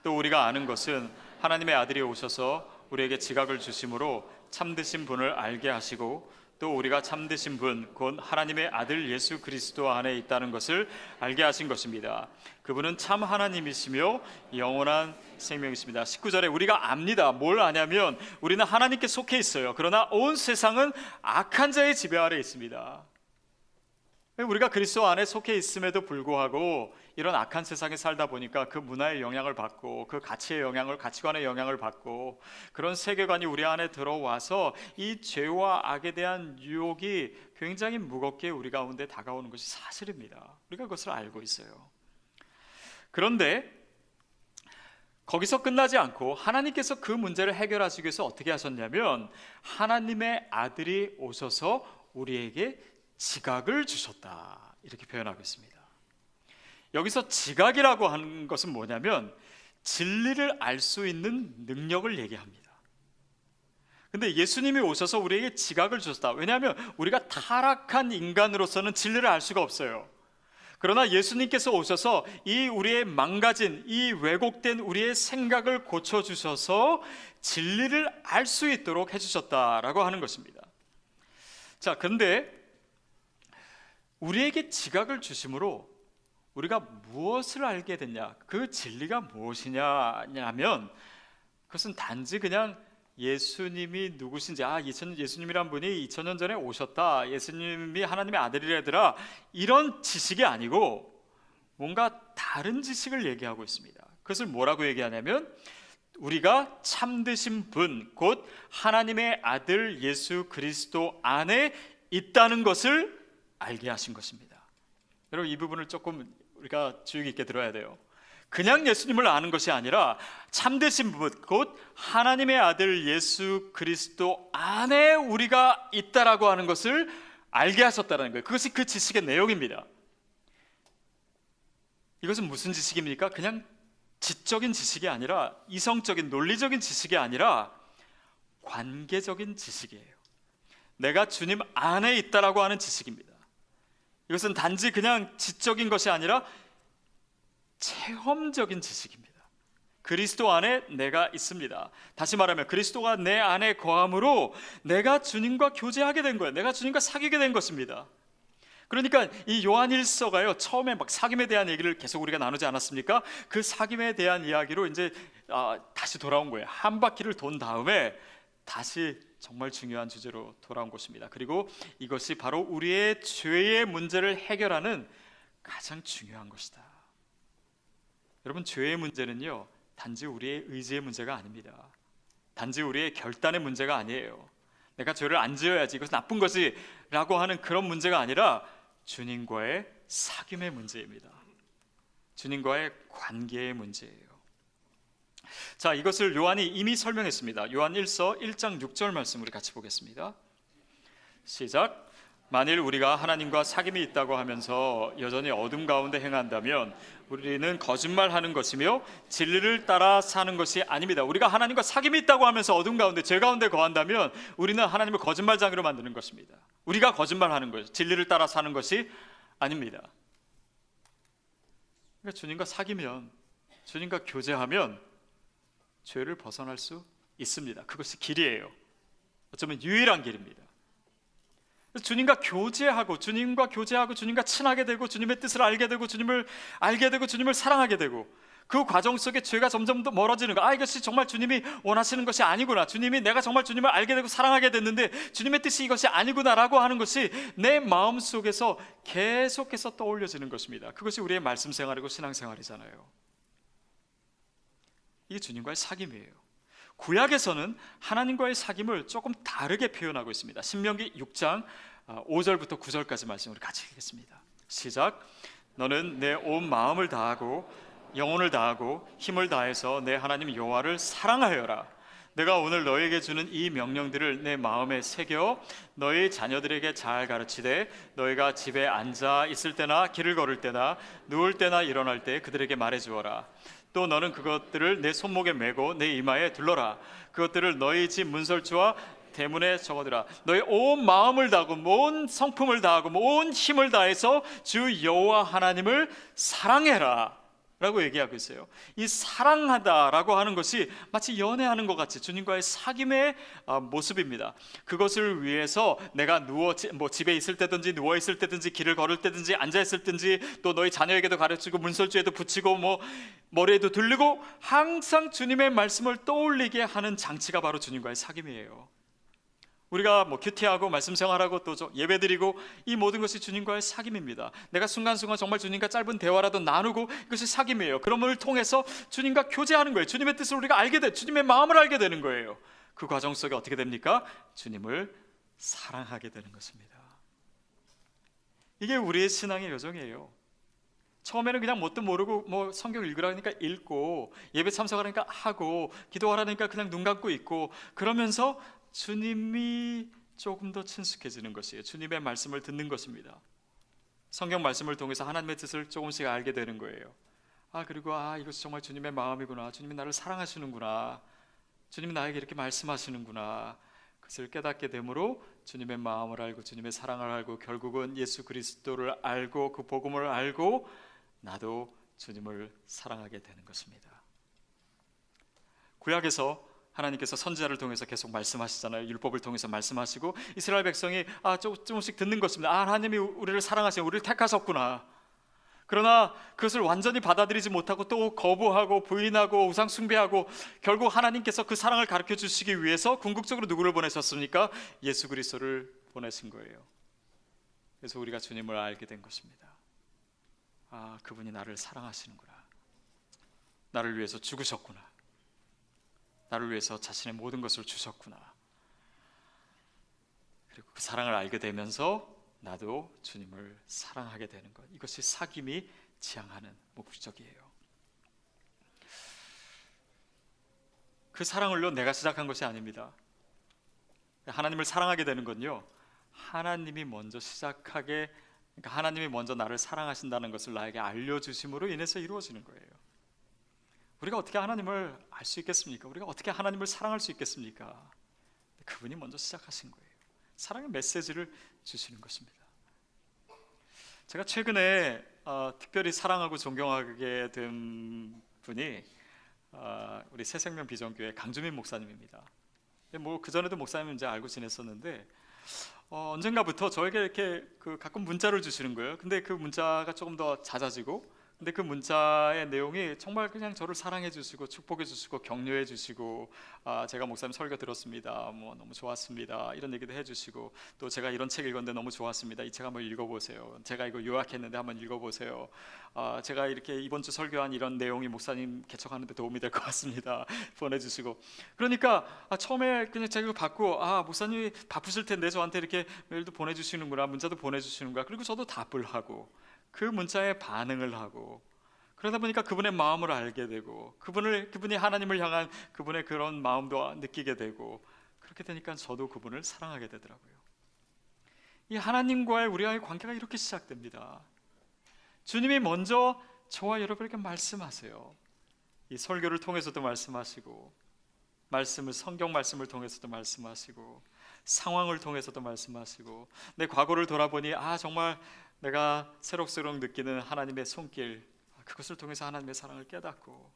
또 우리가 아는 것은 하나님의 아들이 오셔서 우리에게 지각을 주심으로 참되신 분을 알게 하시고, 또 우리가 참되신 분 곧 하나님의 아들 예수 그리스도 안에 있다는 것을 알게 하신 것입니다. 그분은 참 하나님이시며 영원한 생명이십니다. 19절에 우리가 압니다. 뭘 아냐면 우리는 하나님께 속해 있어요. 그러나 온 세상은 악한 자의 지배 아래 있습니다. 우리가 그리스도 안에 속해 있음에도 불구하고 이런 악한 세상에 살다 보니까 그 문화의 영향을 받고, 그 가치관의 영향을 받고, 그런 세계관이 우리 안에 들어와서 이 죄와 악에 대한 유혹이 굉장히 무겁게 우리 가운데 다가오는 것이 사실입니다. 우리가 그것을 알고 있어요. 그런데 거기서 끝나지 않고 하나님께서 그 문제를 해결하시기 위해서 어떻게 하셨냐면, 하나님의 아들이 오셔서 우리에게 지각을 주셨다, 이렇게 표현하고 있습니다. 여기서 지각이라고 하는 것은 뭐냐면 진리를 알 수 있는 능력을 얘기합니다. 근데 예수님이 오셔서 우리에게 지각을 주셨다. 왜냐하면 우리가 타락한 인간으로서는 진리를 알 수가 없어요. 그러나 예수님께서 오셔서 이 우리의 망가진, 이 왜곡된 우리의 생각을 고쳐주셔서 진리를 알 수 있도록 해주셨다라고 하는 것입니다. 자, 근데 우리에게 지각을 주심으로 우리가 무엇을 알게 됐냐, 그 진리가 무엇이냐면 그것은 단지 그냥 예수님이 누구신지, 예수님이란 분이 2000년 전에 오셨다, 예수님이 하나님의 아들이라더라, 이런 지식이 아니고 뭔가 다른 지식을 얘기하고 있습니다. 그것을 뭐라고 얘기하냐면 우리가 참되신 분 곧 하나님의 아들 예수 그리스도 안에 있다는 것을 알게 하신 것입니다. 여러분, 이 부분을 조금 우리가 주의 깊게 들어야 돼요. 그냥 예수님을 아는 것이 아니라 참되신 분 곧 하나님의 아들 예수 그리스도 안에 우리가 있다라고 하는 것을 알게 하셨다는 거예요. 그것이 그 지식의 내용입니다. 이것은 무슨 지식입니까? 그냥 지적인 지식이 아니라, 이성적인 논리적인 지식이 아니라 관계적인 지식이에요. 내가 주님 안에 있다라고 하는 지식입니다. 이것은 단지 그냥 지적인 것이 아니라 체험적인 지식입니다. 그리스도 안에 내가 있습니다. 다시 말하면 그리스도가 내 안에 거함으로 내가 주님과 교제하게 된 거예요. 내가 주님과 사귀게 된 것입니다. 그러니까 이 요한일서가요, 처음에 막 사귐에 대한 얘기를 계속 우리가 나누지 않았습니까? 그 사귐에 대한 이야기로 이제 다시 돌아온 거예요. 한 바퀴를 돈 다음에 다시 정말 중요한 주제로 돌아온 것입니다. 그리고 이것이 바로 우리의 죄의 문제를 해결하는 가장 중요한 것이다. 여러분, 죄의 문제는요, 단지 우리의 의지의 문제가 아닙니다. 단지 우리의 결단의 문제가 아니에요. 내가 죄를 안 지어야지, 이것은 나쁜 것이 라고 하는 그런 문제가 아니라 주님과의 사귐의 문제입니다. 주님과의 관계의 문제예요. 자, 이것을 요한이 이미 설명했습니다. 요한 1서 1장 6절 말씀 우리 같이 보겠습니다. 시작. 만일 우리가 하나님과 사귐이 있다고 하면서 여전히 어둠 가운데 행한다면 우리는 거짓말하는 것이며 진리를 따라 사는 것이 아닙니다. 우리가 하나님과 사귐이 있다고 하면서 어둠 가운데 죄 가운데 거한다면 우리는 하나님을 거짓말장애로 만드는 것입니다. 우리가 거짓말하는 것, 진리를 따라 사는 것이 아닙니다. 그러니까 주님과 사귀면, 주님과 교제하면 죄를 벗어날 수 있습니다. 그것이 길이에요. 어쩌면 유일한 길입니다. 주님과 교제하고 주님과 친하게 되고 주님의 뜻을 알게 되고 주님을 알게 되고 주님을 사랑하게 되고 그 과정 속에 죄가 점점 더 멀어지는 거. 이것이 정말 주님이 원하시는 것이 아니구나. 내가 정말 주님을 알게 되고 사랑하게 됐는데 주님의 뜻이 이것이 아니구나라고 하는 것이 내 마음 속에서 계속해서 떠올려지는 것입니다. 그것이 우리의 말씀 생활이고 신앙생활이잖아요. 이게 주님과의 사귐이에요. 구약에서는 하나님과의 사귐을 조금 다르게 표현하고 있습니다. 신명기 6장 5절부터 9절까지 말씀 우리 같이 읽겠습니다. 시작. 너는 내 온 마음을 다하고 영혼을 다하고 힘을 다해서 내 하나님 여호와를 사랑하여라. 내가 오늘 너에게 주는 이 명령들을 내 마음에 새겨 너희 자녀들에게 잘 가르치되 너희가 집에 앉아 있을 때나 길을 걸을 때나 누울 때나 일어날 때 그들에게 말해주어라. 또 너는 그것들을 내 손목에 메고 내 이마에 둘러라. 그것들을 너희 집 문설주와 대문에 적어두라. 너희 온 마음을 다하고 온 성품을 다하고 온 힘을 다해서 주 여호와 하나님을 사랑해라 라고 얘기하고 있어요. 이 사랑하다라고 하는 것이 마치 연애하는 것 같이 주님과의 사귐의 모습입니다. 그것을 위해서 내가 집에 있을 때든지 누워 있을 때든지 길을 걸을 때든지 앉아 있을 때든지 또 너희 자녀에게도 가르치고 문설주에도 붙이고 머리에도 둘리고 항상 주님의 말씀을 떠올리게 하는 장치가 바로 주님과의 사귐이에요. 우리가 큐티하고 말씀 생활하고 또 예배드리고 이 모든 것이 주님과의 사귐입니다. 내가 순간순간 정말 주님과 짧은 대화라도 나누고 이것이 사귐이에요. 그런 을 통해서 주님과 교제하는 거예요. 주님의 뜻을 우리가 알게 돼, 주님의 마음을 알게 되는 거예요. 그 과정 속에 어떻게 됩니까? 주님을 사랑하게 되는 것입니다. 이게 우리의 신앙의 여정이에요. 처음에는 그냥 뭣도 모르고 성경 읽으라니까 읽고 예배 참석하라니까 하고 기도하라니까 그냥 눈 감고 있고 그러면서 주님이 조금 더 친숙해지는 것이에요. 주님의 말씀을 듣는 것입니다. 성경 말씀을 통해서 하나님의 뜻을 조금씩 알게 되는 거예요. 그리고 이것이 정말 주님의 마음이구나. 주님이 나를 사랑하시는구나. 주님이 나에게 이렇게 말씀하시는구나. 그것을 깨닫게 되므로 주님의 마음을 알고 주님의 사랑을 알고 결국은 예수 그리스도를 알고 그 복음을 알고 나도 주님을 사랑하게 되는 것입니다. 구약에서 하나님께서 선지자를 통해서 계속 말씀하시잖아요. 율법을 통해서 말씀하시고 이스라엘 백성이 조금씩 듣는 것입니다. 하나님이 우리를 사랑하시고 우리를 택하셨구나. 그러나 그것을 완전히 받아들이지 못하고 또 거부하고 부인하고 우상 숭배하고 결국 하나님께서 그 사랑을 가르쳐 주시기 위해서 궁극적으로 누구를 보내셨습니까? 예수 그리스도를 보내신 거예요. 그래서 우리가 주님을 알게 된 것입니다. 그분이 나를 사랑하시는구나. 나를 위해서 죽으셨구나. 나를 위해서 자신의 모든 것을 주셨구나. 그리고 그 사랑을 알게 되면서 나도 주님을 사랑하게 되는 것. 이것이 사귐이 지향하는 목적이에요. 그 사랑을요 내가 시작한 것이 아닙니다. 하나님을 사랑하게 되는 건요 하나님이 먼저 하나님이 먼저 나를 사랑하신다는 것을 나에게 알려주심으로 인해서 이루어지는 거예요. 우리가 어떻게 하나님을 알 수 있겠습니까? 우리가 어떻게 하나님을 사랑할 수 있겠습니까? 그분이 먼저 시작하신 거예요. 사랑의 메시지를 주시는 것입니다. 제가 최근에 특별히 사랑하고 존경하게 된 분이 우리 새생명 비전교회 강주민 목사님입니다. 그전에도 목사님 이제 알고 지냈었는데 언젠가부터 저에게 이렇게 가끔 문자를 주시는 거예요. 근데 그 문자가 조금 더 잦아지고 근데 그 문자의 내용이 정말 그냥 저를 사랑해 주시고 축복해 주시고 격려해 주시고 제가 목사님 설교 들었습니다. 너무 좋았습니다. 이런 얘기도 해 주시고 또 제가 이런 책 읽었는데 너무 좋았습니다. 이 책 한번 읽어보세요. 제가 이거 요약했는데 한번 읽어보세요. 제가 이렇게 이번 주 설교한 이런 내용이 목사님 개척하는 데 도움이 될 것 같습니다. 보내주시고 그러니까 처음에 그냥 제가 이거 받고 목사님이 바쁘실 텐데 저한테 이렇게 메일도 보내주시는구나 문자도 보내주시는구나 그리고 저도 답을 하고 그 문자에 반응을 하고 그러다 보니까 그분의 마음을 알게 되고 그분이 하나님을 향한 그분의 그런 마음도 느끼게 되고, 그렇게 되니까 저도 그분을 사랑하게 되더라고요. 이 하나님과의 우리와의 관계가 이렇게 시작됩니다. 주님이 먼저 저와 여러분에게 말씀하세요. 이 설교를 통해서도 말씀하시고, 성경 말씀을 통해서도 말씀하시고, 상황을 통해서도 말씀하시고, 내 과거를 돌아보니 정말 내가 새록새록 느끼는 하나님의 손길, 그것을 통해서 하나님의 사랑을 깨닫고,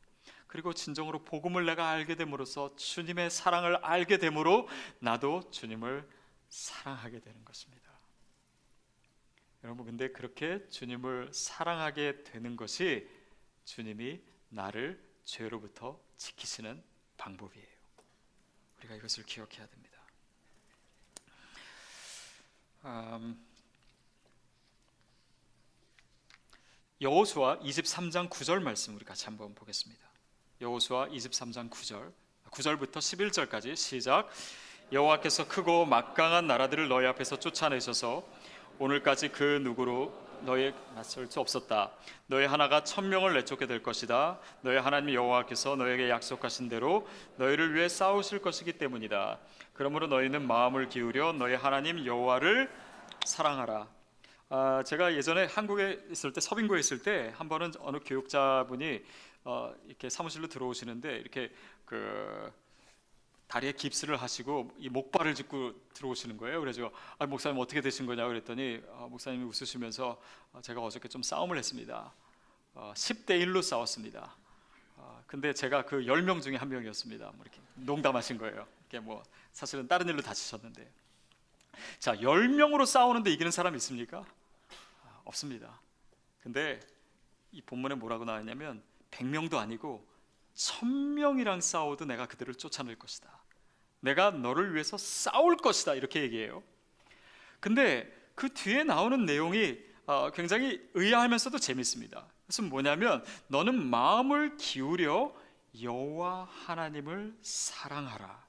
그리고 진정으로 복음을 내가 알게 됨으로써 주님의 사랑을 알게 됨으로 나도 주님을 사랑하게 되는 것입니다. 여러분, 근데 그렇게 주님을 사랑하게 되는 것이 주님이 나를 죄로부터 지키시는 방법이에요. 우리가 이것을 기억해야 됩니다. 여호수아 23장 9절 말씀 우리 같이 한번 보겠습니다. 여호수아 23장 9절부터 11절까지 시작. 여호와께서 크고 막강한 나라들을 너희 앞에서 쫓아내셔서 오늘까지 그 누구로 너희에 맞설 수 없었다. 너희 하나가 1000명을 내쫓게 될 것이다. 너희 하나님 여호와께서 너희에게 약속하신 대로 너희를 위해 싸우실 것이기 때문이다. 그러므로 너희는 마음을 기울여 너희 하나님 여호와를 사랑하라. 제가 예전에 한국에 있을 때, 서빙고에 있을 때 한 번은 어느 교육자분이 이렇게 사무실로 들어오시는데 이렇게 다리에 깁스를 하시고 이 목발을 짚고 들어오시는 거예요. 그래서 목사님 어떻게 되신 거냐고 그랬더니 목사님이 웃으시면서 제가 어저께 좀 싸움을 했습니다. 10대 1로 싸웠습니다. 근데 제가 그 10명 중에 한 명이었습니다. 뭐 이렇게 농담하신 거예요. 이게 뭐 사실은 다른 일로 다치셨는데, 자, 10명으로 싸우는데 이기는 사람 있습니까? 없습니다. 근데 이 본문에 뭐라고 나왔냐면 100명도 아니고 1000명이랑 싸워도 내가 그들을 쫓아낼 것이다. 내가 너를 위해서 싸울 것이다. 이렇게 얘기해요. 근데 그 뒤에 나오는 내용이 굉장히 의아하면서도 재밌습니다. 그것은 뭐냐면 너는 마음을 기울여 여호와 하나님을 사랑하라.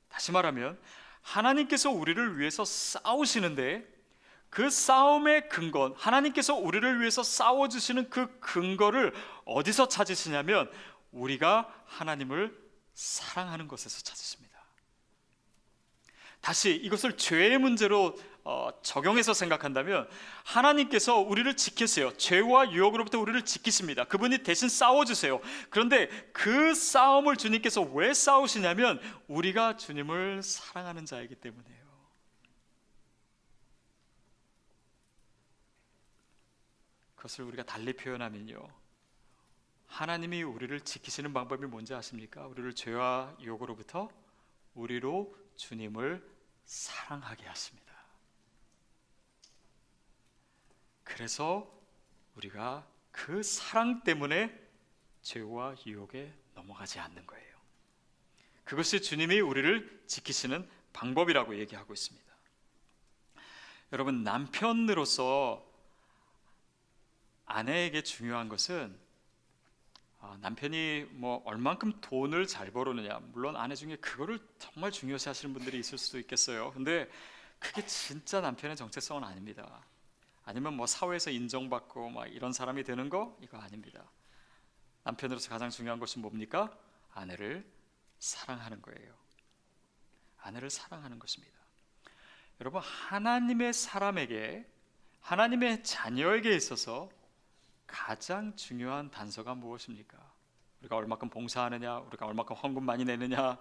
다시 말하면 하나님께서 우리를 위해서 싸우시는데 그 싸움의 근거, 하나님께서 우리를 위해서 싸워주시는 그 근거를 어디서 찾으시냐면 우리가 하나님을 사랑하는 것에서 찾으십니다. 다시 이것을 죄의 문제로 적용해서 생각한다면 하나님께서 우리를 지키세요. 죄와 유혹으로부터 우리를 지키십니다. 그분이 대신 싸워주세요. 그런데 그 싸움을 주님께서 왜 싸우시냐면 우리가 주님을 사랑하는 자이기 때문이에요. 그것을 우리가 달리 표현하면요, 하나님이 우리를 지키시는 방법이 뭔지 아십니까? 우리를 죄와 유혹으로부터 우리로 주님을 사랑하게 하십니다. 그래서 우리가 그 사랑 때문에 죄와 유혹에 넘어가지 않는 거예요. 그것이 주님이 우리를 지키시는 방법이라고 얘기하고 있습니다. 여러분, 남편으로서 아내에게 중요한 것은 남편이 뭐 얼만큼 돈을 잘 벌었느냐, 물론 아내 중에 그거를 정말 중요시 하시는 분들이 있을 수도 있겠어요. 근데 그게 진짜 남편의 정체성은 아닙니다. 아니면 뭐 사회에서 인정받고 막 이런 사람이 되는 거, 이거 아닙니다. 남편으로서 가장 중요한 것이 뭡니까? 아내를 사랑하는 거예요. 아내를 사랑하는 것입니다. 여러분, 하나님의 사람에게, 하나님의 자녀에게 있어서 가장 중요한 단서가 무엇입니까? 우리가 얼마큼 봉사하느냐, 우리가 얼마큼 헌금 많이 내느냐,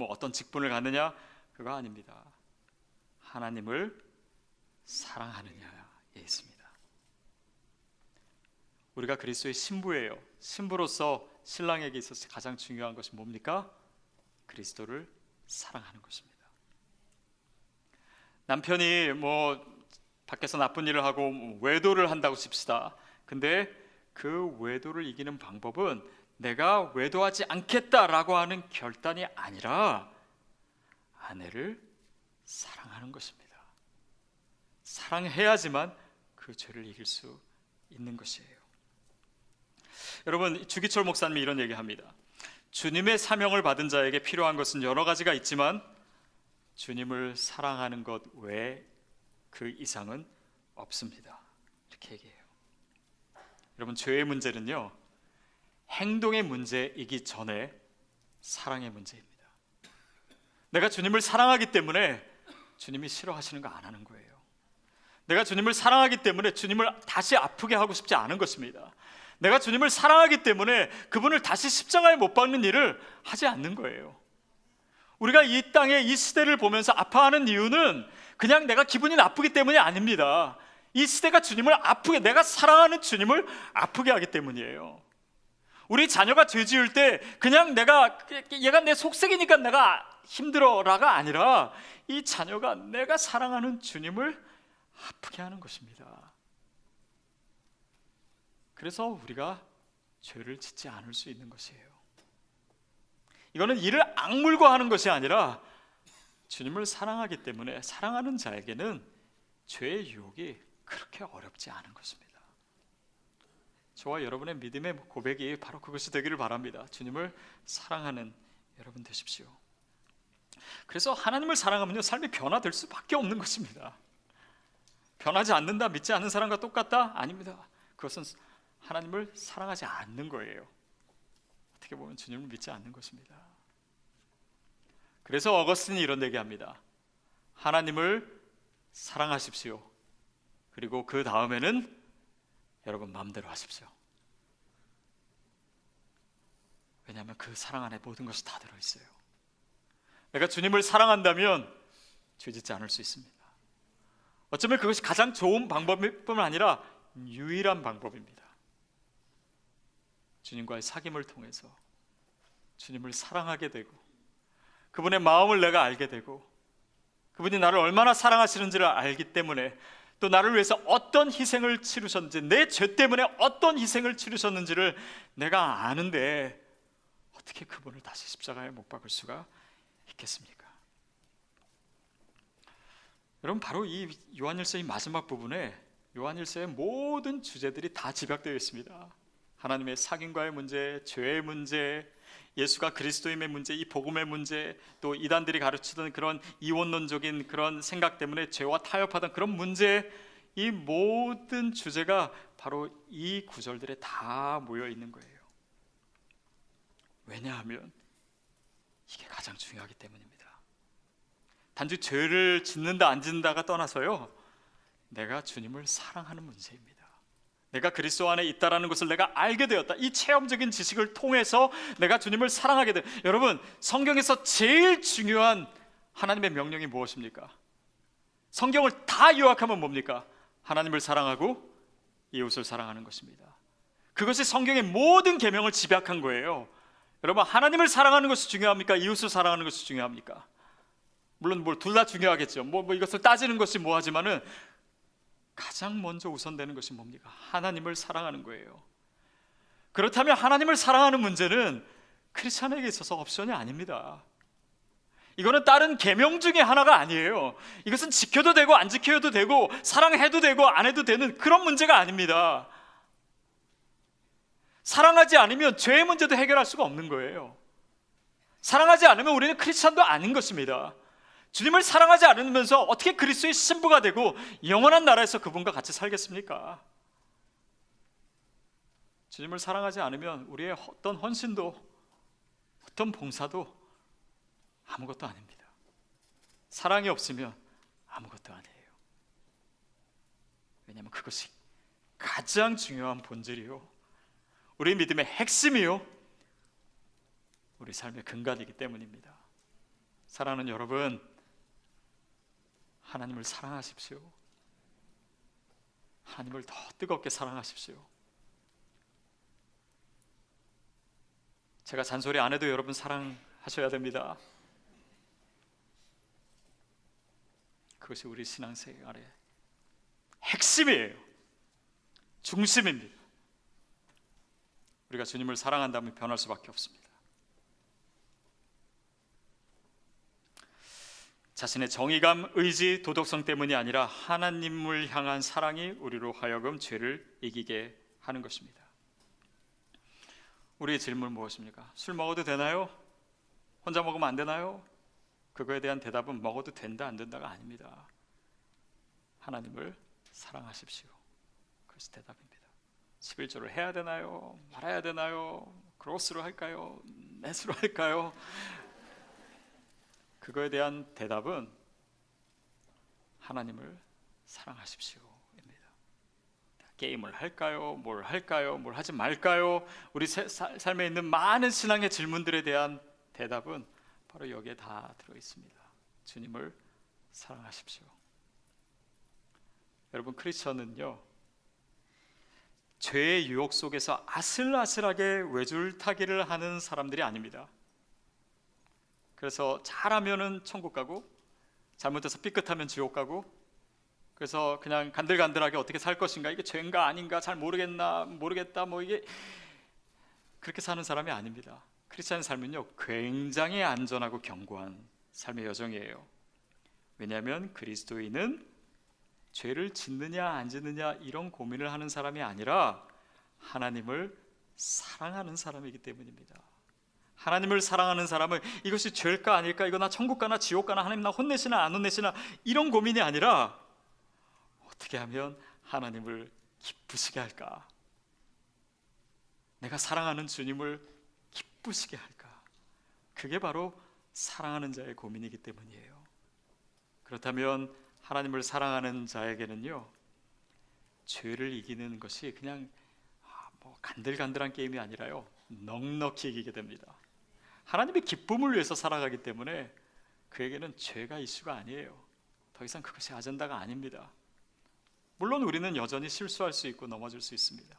어떤 직분을 갖느냐, 그거 아닙니다. 하나님을 사랑하느냐에 있습니다. 우리가 그리스도의 신부예요. 신부로서 신랑에게 있어서 가장 중요한 것이 뭡니까? 그리스도를 사랑하는 것입니다. 남편이 뭐 밖에서 나쁜 일을 하고 외도를 한다고 칩시다. 근데 그 외도를 이기는 방법은 내가 외도하지 않겠다라고 하는 결단이 아니라 아내를 사랑하는 것입니다. 사랑해야지만 그 죄를 이길 수 있는 것이에요. 여러분, 주기철 목사님이 이런 얘기합니다. 주님의 사명을 받은 자에게 필요한 것은 여러 가지가 있지만 주님을 사랑하는 것 외에 그 이상은 없습니다. 이렇게 얘기해요. 여러분, 죄의 문제는요, 행동의 문제이기 전에 사랑의 문제입니다. 내가 주님을 사랑하기 때문에 주님이 싫어하시는 거 안 하는 거예요. 내가 주님을 사랑하기 때문에 주님을 다시 아프게 하고 싶지 않은 것입니다. 내가 주님을 사랑하기 때문에 그분을 다시 십자가에 못 박는 일을 하지 않는 거예요. 우리가 이 땅에 이 시대를 보면서 아파하는 이유는 그냥 내가 기분이 나쁘기 때문이 아닙니다. 이 시대가 주님을 아프게, 내가 사랑하는 주님을 아프게 하기 때문이에요. 우리 자녀가 죄 지을 때 그냥 얘가 내 속색이니까 내가 힘들어라가 아니라 이 자녀가 내가 사랑하는 주님을 아프게 하는 것입니다. 그래서 우리가 죄를 짓지 않을 수 있는 것이에요. 이거는 이를 악물고 하는 것이 아니라 주님을 사랑하기 때문에 사랑하는 자에게는 죄의 유혹이 그렇게 어렵지 않은 것입니다. 저와 여러분의 믿음의 고백이 바로 그것이 되기를 바랍니다. 주님을 사랑하는 여러분 되십시오. 그래서 하나님을 사랑하면요, 삶이 변화될 수밖에 없는 것입니다. 변하지 않는다, 믿지 않는 사람과 똑같다? 아닙니다. 그것은 하나님을 사랑하지 않는 거예요. 어떻게 보면 주님을 믿지 않는 것입니다. 그래서 어거스틴이 이런 얘기합니다. 하나님을 사랑하십시오. 그리고 그 다음에는 여러분 마음대로 하십시오. 왜냐하면 그 사랑 안에 모든 것이 다 들어있어요. 내가 주님을 사랑한다면 죄 짓지 않을 수 있습니다. 어쩌면 그것이 가장 좋은 방법일 뿐만 아니라 유일한 방법입니다. 주님과의 사귐을 통해서 주님을 사랑하게 되고 그분의 마음을 내가 알게 되고 그분이 나를 얼마나 사랑하시는지를 알기 때문에 또 나를 위해서 어떤 희생을 치르셨는지, 내 죄 때문에 어떤 희생을 치르셨는지를 내가 아는데 어떻게 그분을 다시 십자가에 못 박을 수가 있겠습니까? 여러분, 바로 이 요한일서의 마지막 부분에 요한일서의 모든 주제들이 다 집약되어 있습니다. 하나님의 사귐과의 문제, 죄의 문제, 예수가 그리스도임의 문제, 이 복음의 문제, 또 이단들이 가르치던 그런 이원론적인 그런 생각 때문에 죄와 타협하던 그런 문제, 이 모든 주제가 바로 이 구절들에 다 모여 있는 거예요. 왜냐하면 이게 가장 중요하기 때문입니다. 단지 죄를 짓는다 안 짓는다가 떠나서요, 내가 주님을 사랑하는 문제입니다. 내가 그리스도 안에 있다라는 것을 내가 알게 되었다. 이 체험적인 지식을 통해서 내가 주님을 사랑하게 돼. 여러분, 성경에서 제일 중요한 하나님의 명령이 무엇입니까? 성경을 다 요약하면 뭡니까? 하나님을 사랑하고 이웃을 사랑하는 것입니다. 그것이 성경의 모든 계명을 집약한 거예요. 여러분, 하나님을 사랑하는 것이 중요합니까? 이웃을 사랑하는 것이 중요합니까? 물론 둘 다 중요하겠죠. 이것을 따지는 것이 뭐하지만은 가장 먼저 우선되는 것이 뭡니까? 하나님을 사랑하는 거예요. 그렇다면 하나님을 사랑하는 문제는 크리스찬에게 있어서 옵션이 아닙니다. 이거는 다른 계명 중에 하나가 아니에요. 이것은 지켜도 되고 안 지켜도 되고 사랑해도 되고 안 해도 되는 그런 문제가 아닙니다. 사랑하지 않으면 죄의 문제도 해결할 수가 없는 거예요. 사랑하지 않으면 우리는 크리스찬도 아닌 것입니다. 주님을 사랑하지 않으면서 어떻게 그리스도의 신부가 되고 영원한 나라에서 그분과 같이 살겠습니까? 주님을 사랑하지 않으면 우리의 어떤 헌신도 어떤 봉사도 아무것도 아닙니다. 사랑이 없으면 아무것도 아니에요. 왜냐하면 그것이 가장 중요한 본질이요, 우리 믿음의 핵심이요, 우리 삶의 근간이기 때문입니다. 사랑하는 여러분, 하나님을 사랑하십시오. 하나님을 더 뜨겁게 사랑하십시오. 제가 잔소리 안 해도 여러분 사랑하셔야 됩니다. 그것이 우리 신앙생활의 핵심이에요. 중심입니다. 우리가 주님을 사랑한다면 변할 수밖에 없습니다. 자신의 정의감, 의지, 도덕성 때문이 아니라 하나님을 향한 사랑이 우리로 하여금 죄를 이기게 하는 것입니다. 우리의 질문은 무엇입니까? 술 먹어도 되나요? 혼자 먹으면 안 되나요? 그거에 대한 대답은 먹어도 된다 안 된다가 아닙니다. 하나님을 사랑하십시오. 그것이 대답입니다. 11조를 해야 되나요? 말아야 되나요? 그로스로 할까요? 넷으로 할까요? 그거에 대한 대답은 하나님을 사랑하십시오입니다. 게임을 할까요? 뭘 할까요? 뭘 하지 말까요? 우리 삶에 있는 많은 신앙의 질문들에 대한 대답은 바로 여기에 다 들어 있습니다. 주님을 사랑하십시오. 여러분, 크리스천은요, 죄의 유혹 속에서 아슬아슬하게 외줄타기를 하는 사람들이 아닙니다. 그래서 잘하면은 천국 가고 잘못해서 삐끗하면 지옥 가고, 그래서 그냥 간들간들하게 어떻게 살 것인가, 이게 죄인가 아닌가 잘 모르겠다 뭐 이게 그렇게 사는 사람이 아닙니다. 크리스찬 삶은요, 굉장히 안전하고 견고한 삶의 여정이에요. 왜냐하면 그리스도인은 죄를 짓느냐 안 짓느냐 이런 고민을 하는 사람이 아니라 하나님을 사랑하는 사람이기 때문입니다. 하나님을 사랑하는 사람은 이것이 죄일까 아닐까, 이거 나 천국 가나 지옥 가나, 하나님 나 혼내시나 안 혼내시나 이런 고민이 아니라 어떻게 하면 하나님을 기쁘시게 할까, 내가 사랑하는 주님을 기쁘시게 할까, 그게 바로 사랑하는 자의 고민이기 때문이에요. 그렇다면 하나님을 사랑하는 자에게는요, 죄를 이기는 것이 그냥 뭐 간들간들한 게임이 아니라요, 넉넉히 이기게 됩니다. 하나님의 기쁨을 위해서 살아가기 때문에 그에게는 죄가 이슈가 아니에요. 더 이상 그것이 아젠다가 아닙니다. 물론 우리는 여전히 실수할 수 있고 넘어질 수 있습니다.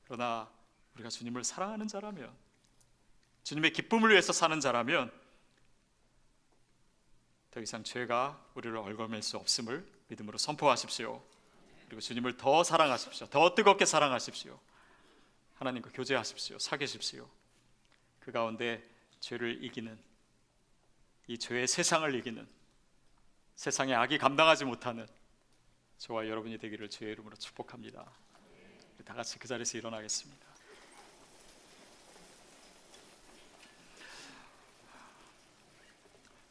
그러나 우리가 주님을 사랑하는 자라면, 주님의 기쁨을 위해서 사는 자라면 더 이상 죄가 우리를 얽어맬 수 없음을 믿음으로 선포하십시오. 그리고 주님을 더 사랑하십시오. 더 뜨겁게 사랑하십시오. 하나님과 교제하십시오. 사귀십시오. 그 가운데 죄를 이기는, 이 죄의 세상을 이기는, 세상의 악이 감당하지 못하는 저와 여러분이 되기를 주의 이름으로 축복합니다. 우리 다 같이 그 자리에서 일어나겠습니다.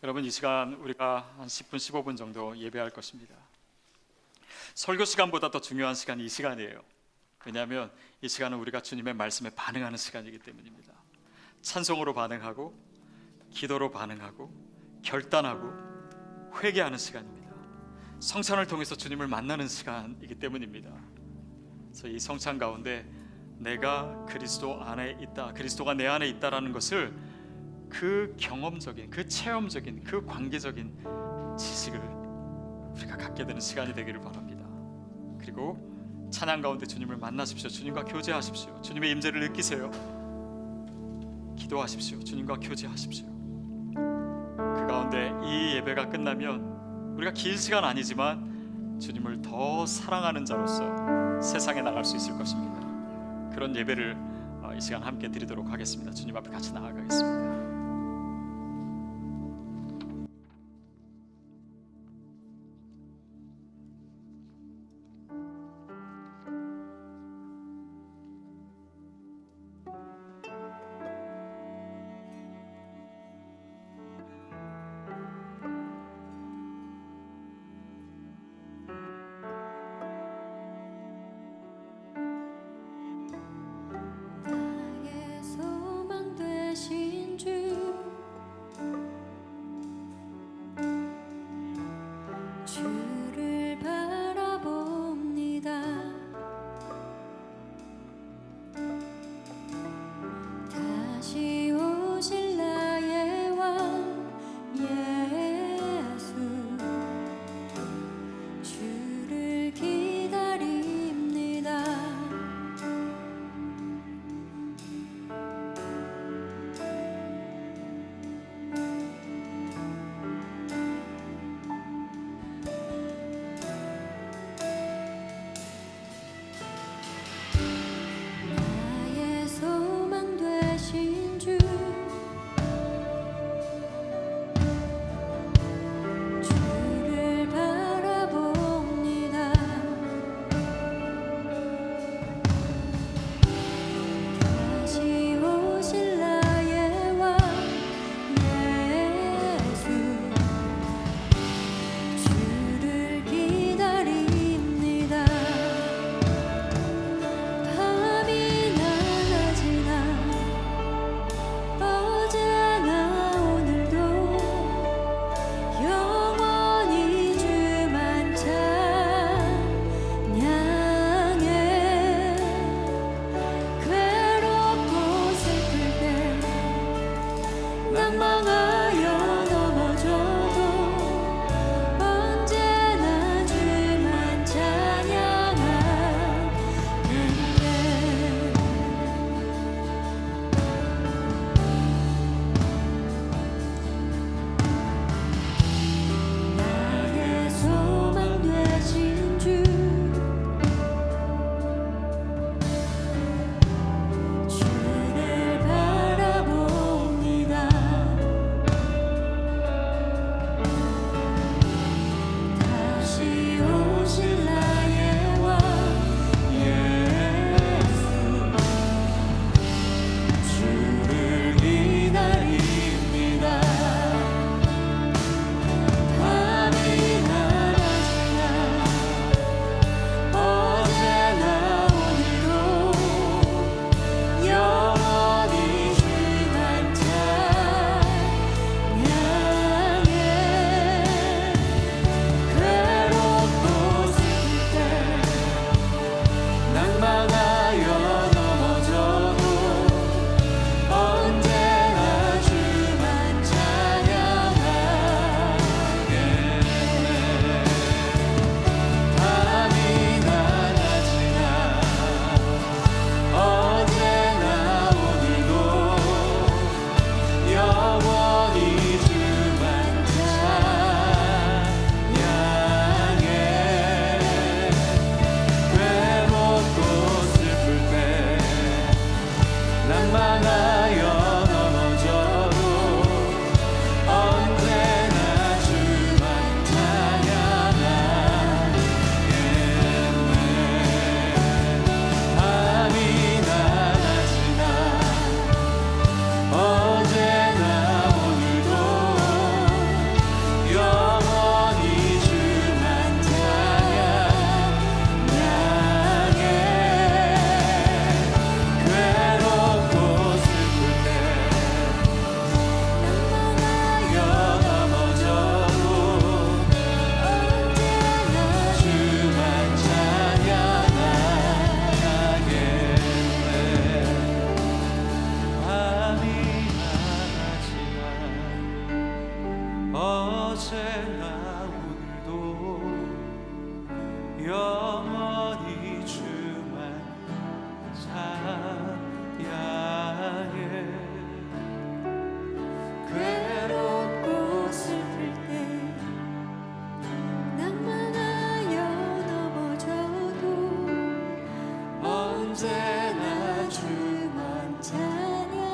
여러분, 이 시간 우리가 한 10분 15분 정도 예배할 것입니다. 설교 시간보다 더 중요한 시간이 이 시간이에요. 왜냐하면 이 시간은 우리가 주님의 말씀에 반응하는 시간이기 때문입니다. 찬송으로 반응하고, 기도로 반응하고, 결단하고, 회개하는 시간입니다. 성찬을 통해서 주님을 만나는 시간이기 때문입니다. 그래서 이 성찬 가운데 내가 그리스도 안에 있다, 그리스도가 내 안에 있다라는 것을 그 경험적인, 그 체험적인, 그 관계적인 지식을 우리가 갖게 되는 시간이 되기를 바랍니다. 그리고 찬양 가운데 주님을 만나십시오. 주님과 교제하십시오. 주님의 임재를 느끼세요. 기도하십시오. 주님과 교제하십시오. 그 가운데 이 예배가 끝나면 우리가 긴 시간 아니지만 주님을 더 사랑하는 자로서 세상에 나갈 수 있을 것입니다. 그런 예배를 이 시간 함께 드리도록 하겠습니다. 주님 앞에 같이 나아가겠습니다. 나의 소망 되신 주 낭망하여 넘어져도 언제나 주만 찬양하는데 나의 소망 되신 주 주를 바라봅니다. 다시 오실 나의 왕 예수 주를 기다립니다. 밤이나 낮이나 어제나 오늘도 영원히 주만 찬양해. 괴롭고 슬플 때 낭망하여 넘어져도 언제나 주만 찬양하겠네. 밤이나 낮이나 어제나 오늘도 영원히 주만 찬양해. 괴롭고 슬플 때 낭망하여 넘어져도 언제나 주만 찬양하겠네. 밤이나 낮이나 어제나 오늘도 영원히 주만 찬양해. 괴롭고 슬플 때 낭망하여 넘어져도 언제나 주만 찬양하겠네. 밤이나 낮이나 어제나 오늘도 영원히 주만 찬양해. 괴롭고 슬플 때 낭만하여 넘어져도 언제나 주만 찬양하겠네.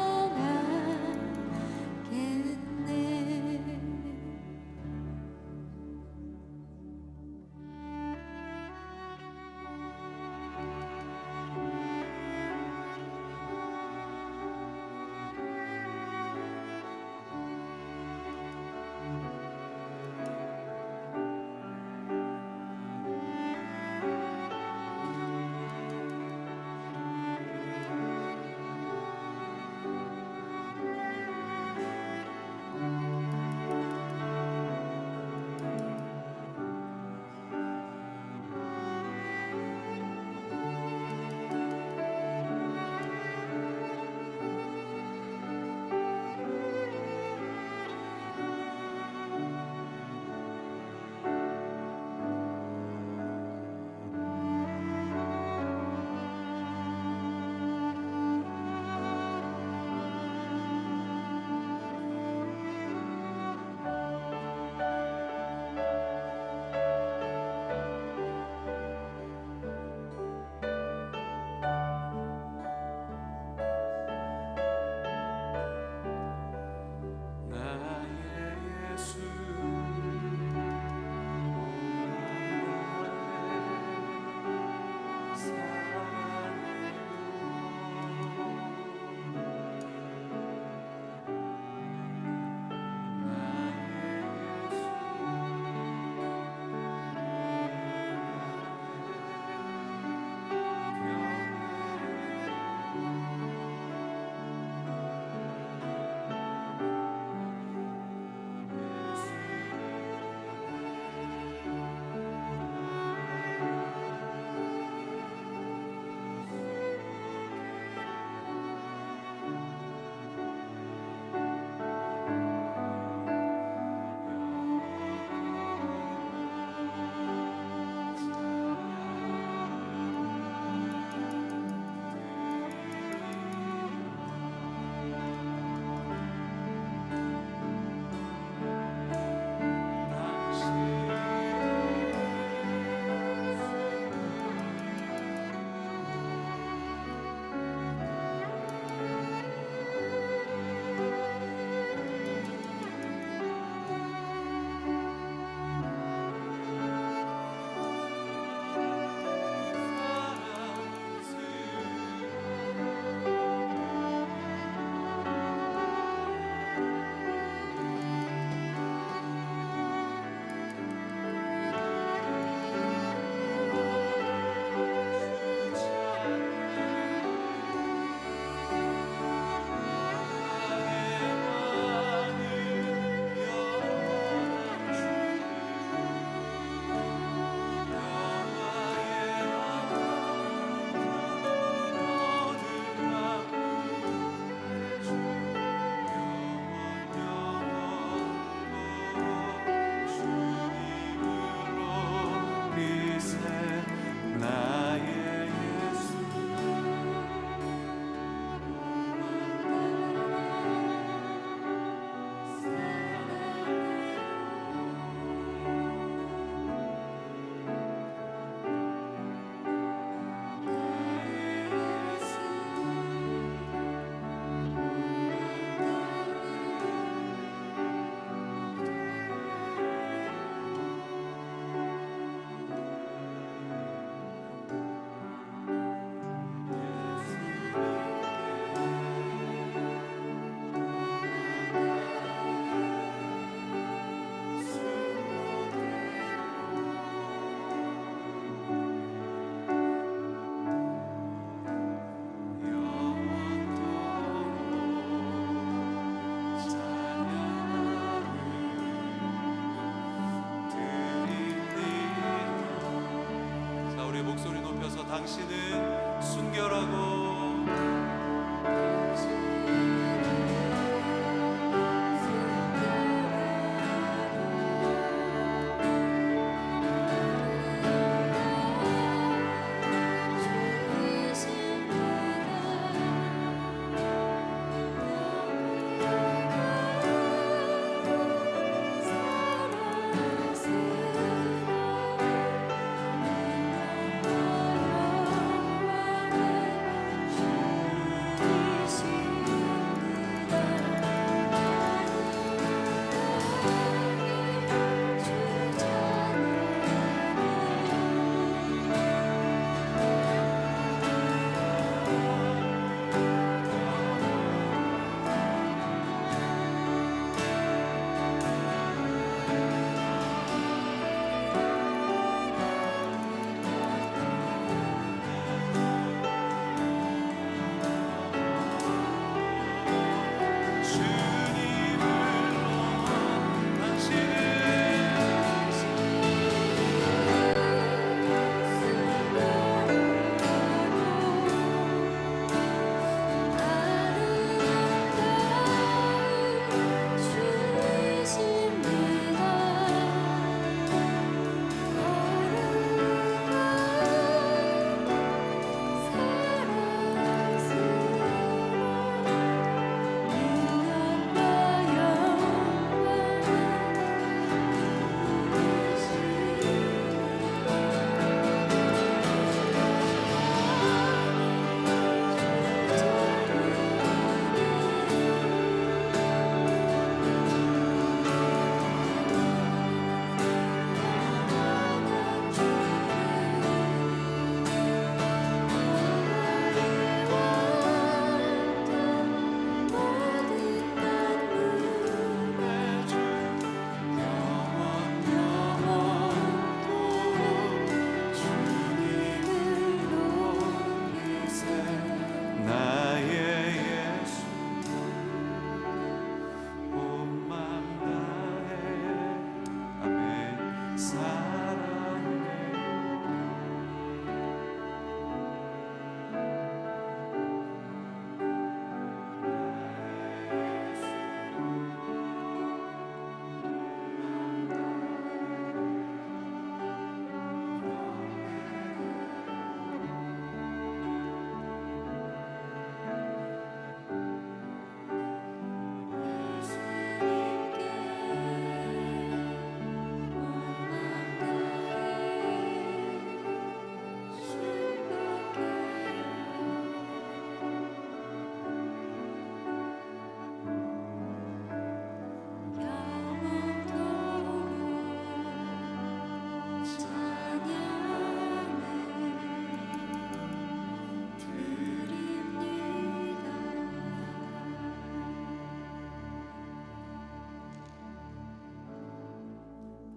당신은 순결하고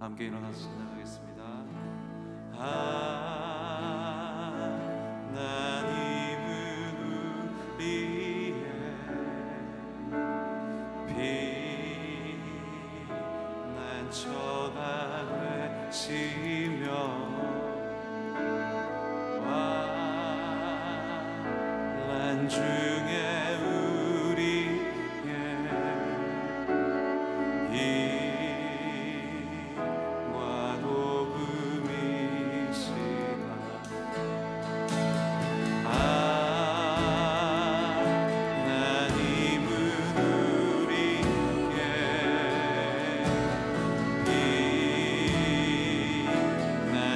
함께 일어나서 찬양하겠습니다. 하나님은 우리의 피난처가 되시며 환난 중에 우리의 힘과 도움이시다. 하나님은 우리의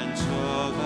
피난처가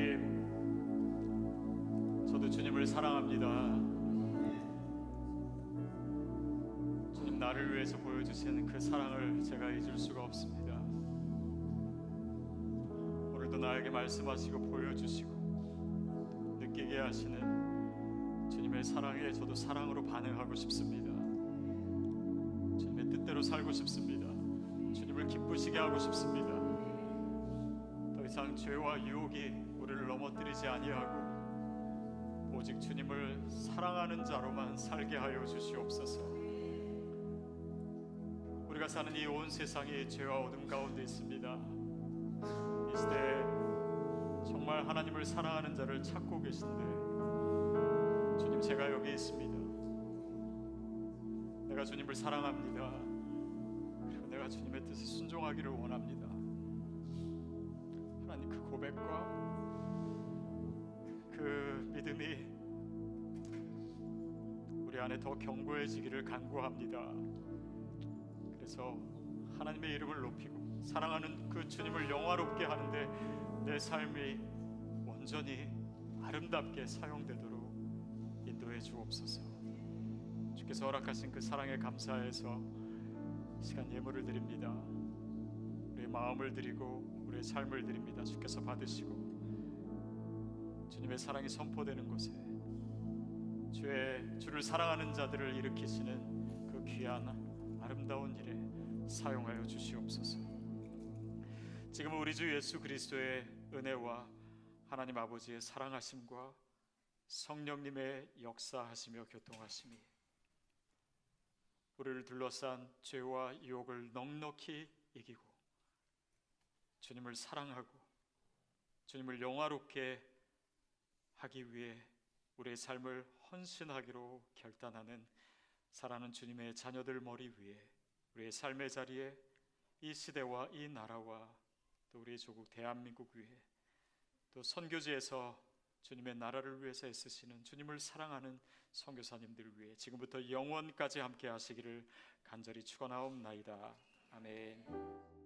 주님, 저도 주님을 사랑합니다. 주님, 나를 위해서 보여주시는 그 사랑을 제가 잊을 수가 없습니다. 오늘도 나에게 말씀하시고 보여주시고 느끼게 하시는 주님의 사랑에 저도 사랑으로 반응하고 싶습니다. 주님의 뜻대로 살고 싶습니다. 주님을 기쁘시게 하고 싶습니다. 더 이상 죄와 유혹이 우리를 넘어뜨리지 아니하고 오직 주님을 사랑하는 자로만 살게 하여 주시옵소서. 우리가 사는 이 온 세상이 죄와 어둠 가운데 있습니다. 이 시대에 정말 하나님을 사랑하는 자를 찾고 계신데, 주님, 제가 여기 있습니다. 내가 주님을 사랑합니다. 그리고 내가 주님의 뜻에 순종하기를 원합니다. 하나님, 그 고백과 그 믿음이 우리 안에 더 견고해지기를 간구합니다. 그래서 하나님의 이름을 높이고 사랑하는 그 주님을 영화롭게 하는데 내 삶이 온전히 아름답게 사용되도록 인도해 주옵소서. 주께서 허락하신 그 사랑에 감사해서 시간 예물을 드립니다. 우리의 마음을 드리고 우리의 삶을 드립니다. 주께서 받으시고 주님의 사랑이 선포되는 곳에 주를 사랑하는 자들을 일으키시는 그 귀한 아름다운 일에 사용하여 주시옵소서. 지금 우리 주 예수 그리스도의 은혜와 하나님 아버지의 사랑하심과 성령님의 역사하시며 교통하심이 우리를 둘러싼 죄와 유혹을 넉넉히 이기고 주님을 사랑하고 주님을 영화롭게 하기 위해 우리의 삶을 헌신하기로 결단하는 사랑하는 주님의 자녀들 머리 위에, 우리의 삶의 자리에, 이 시대와 이 나라와 또 우리의 조국 대한민국 위에, 또 선교지에서 주님의 나라를 위해서 애쓰시는 주님을 사랑하는 선교사님들 위해 지금부터 영원까지 함께 하시기를 간절히 축원하옵나이다. 아멘.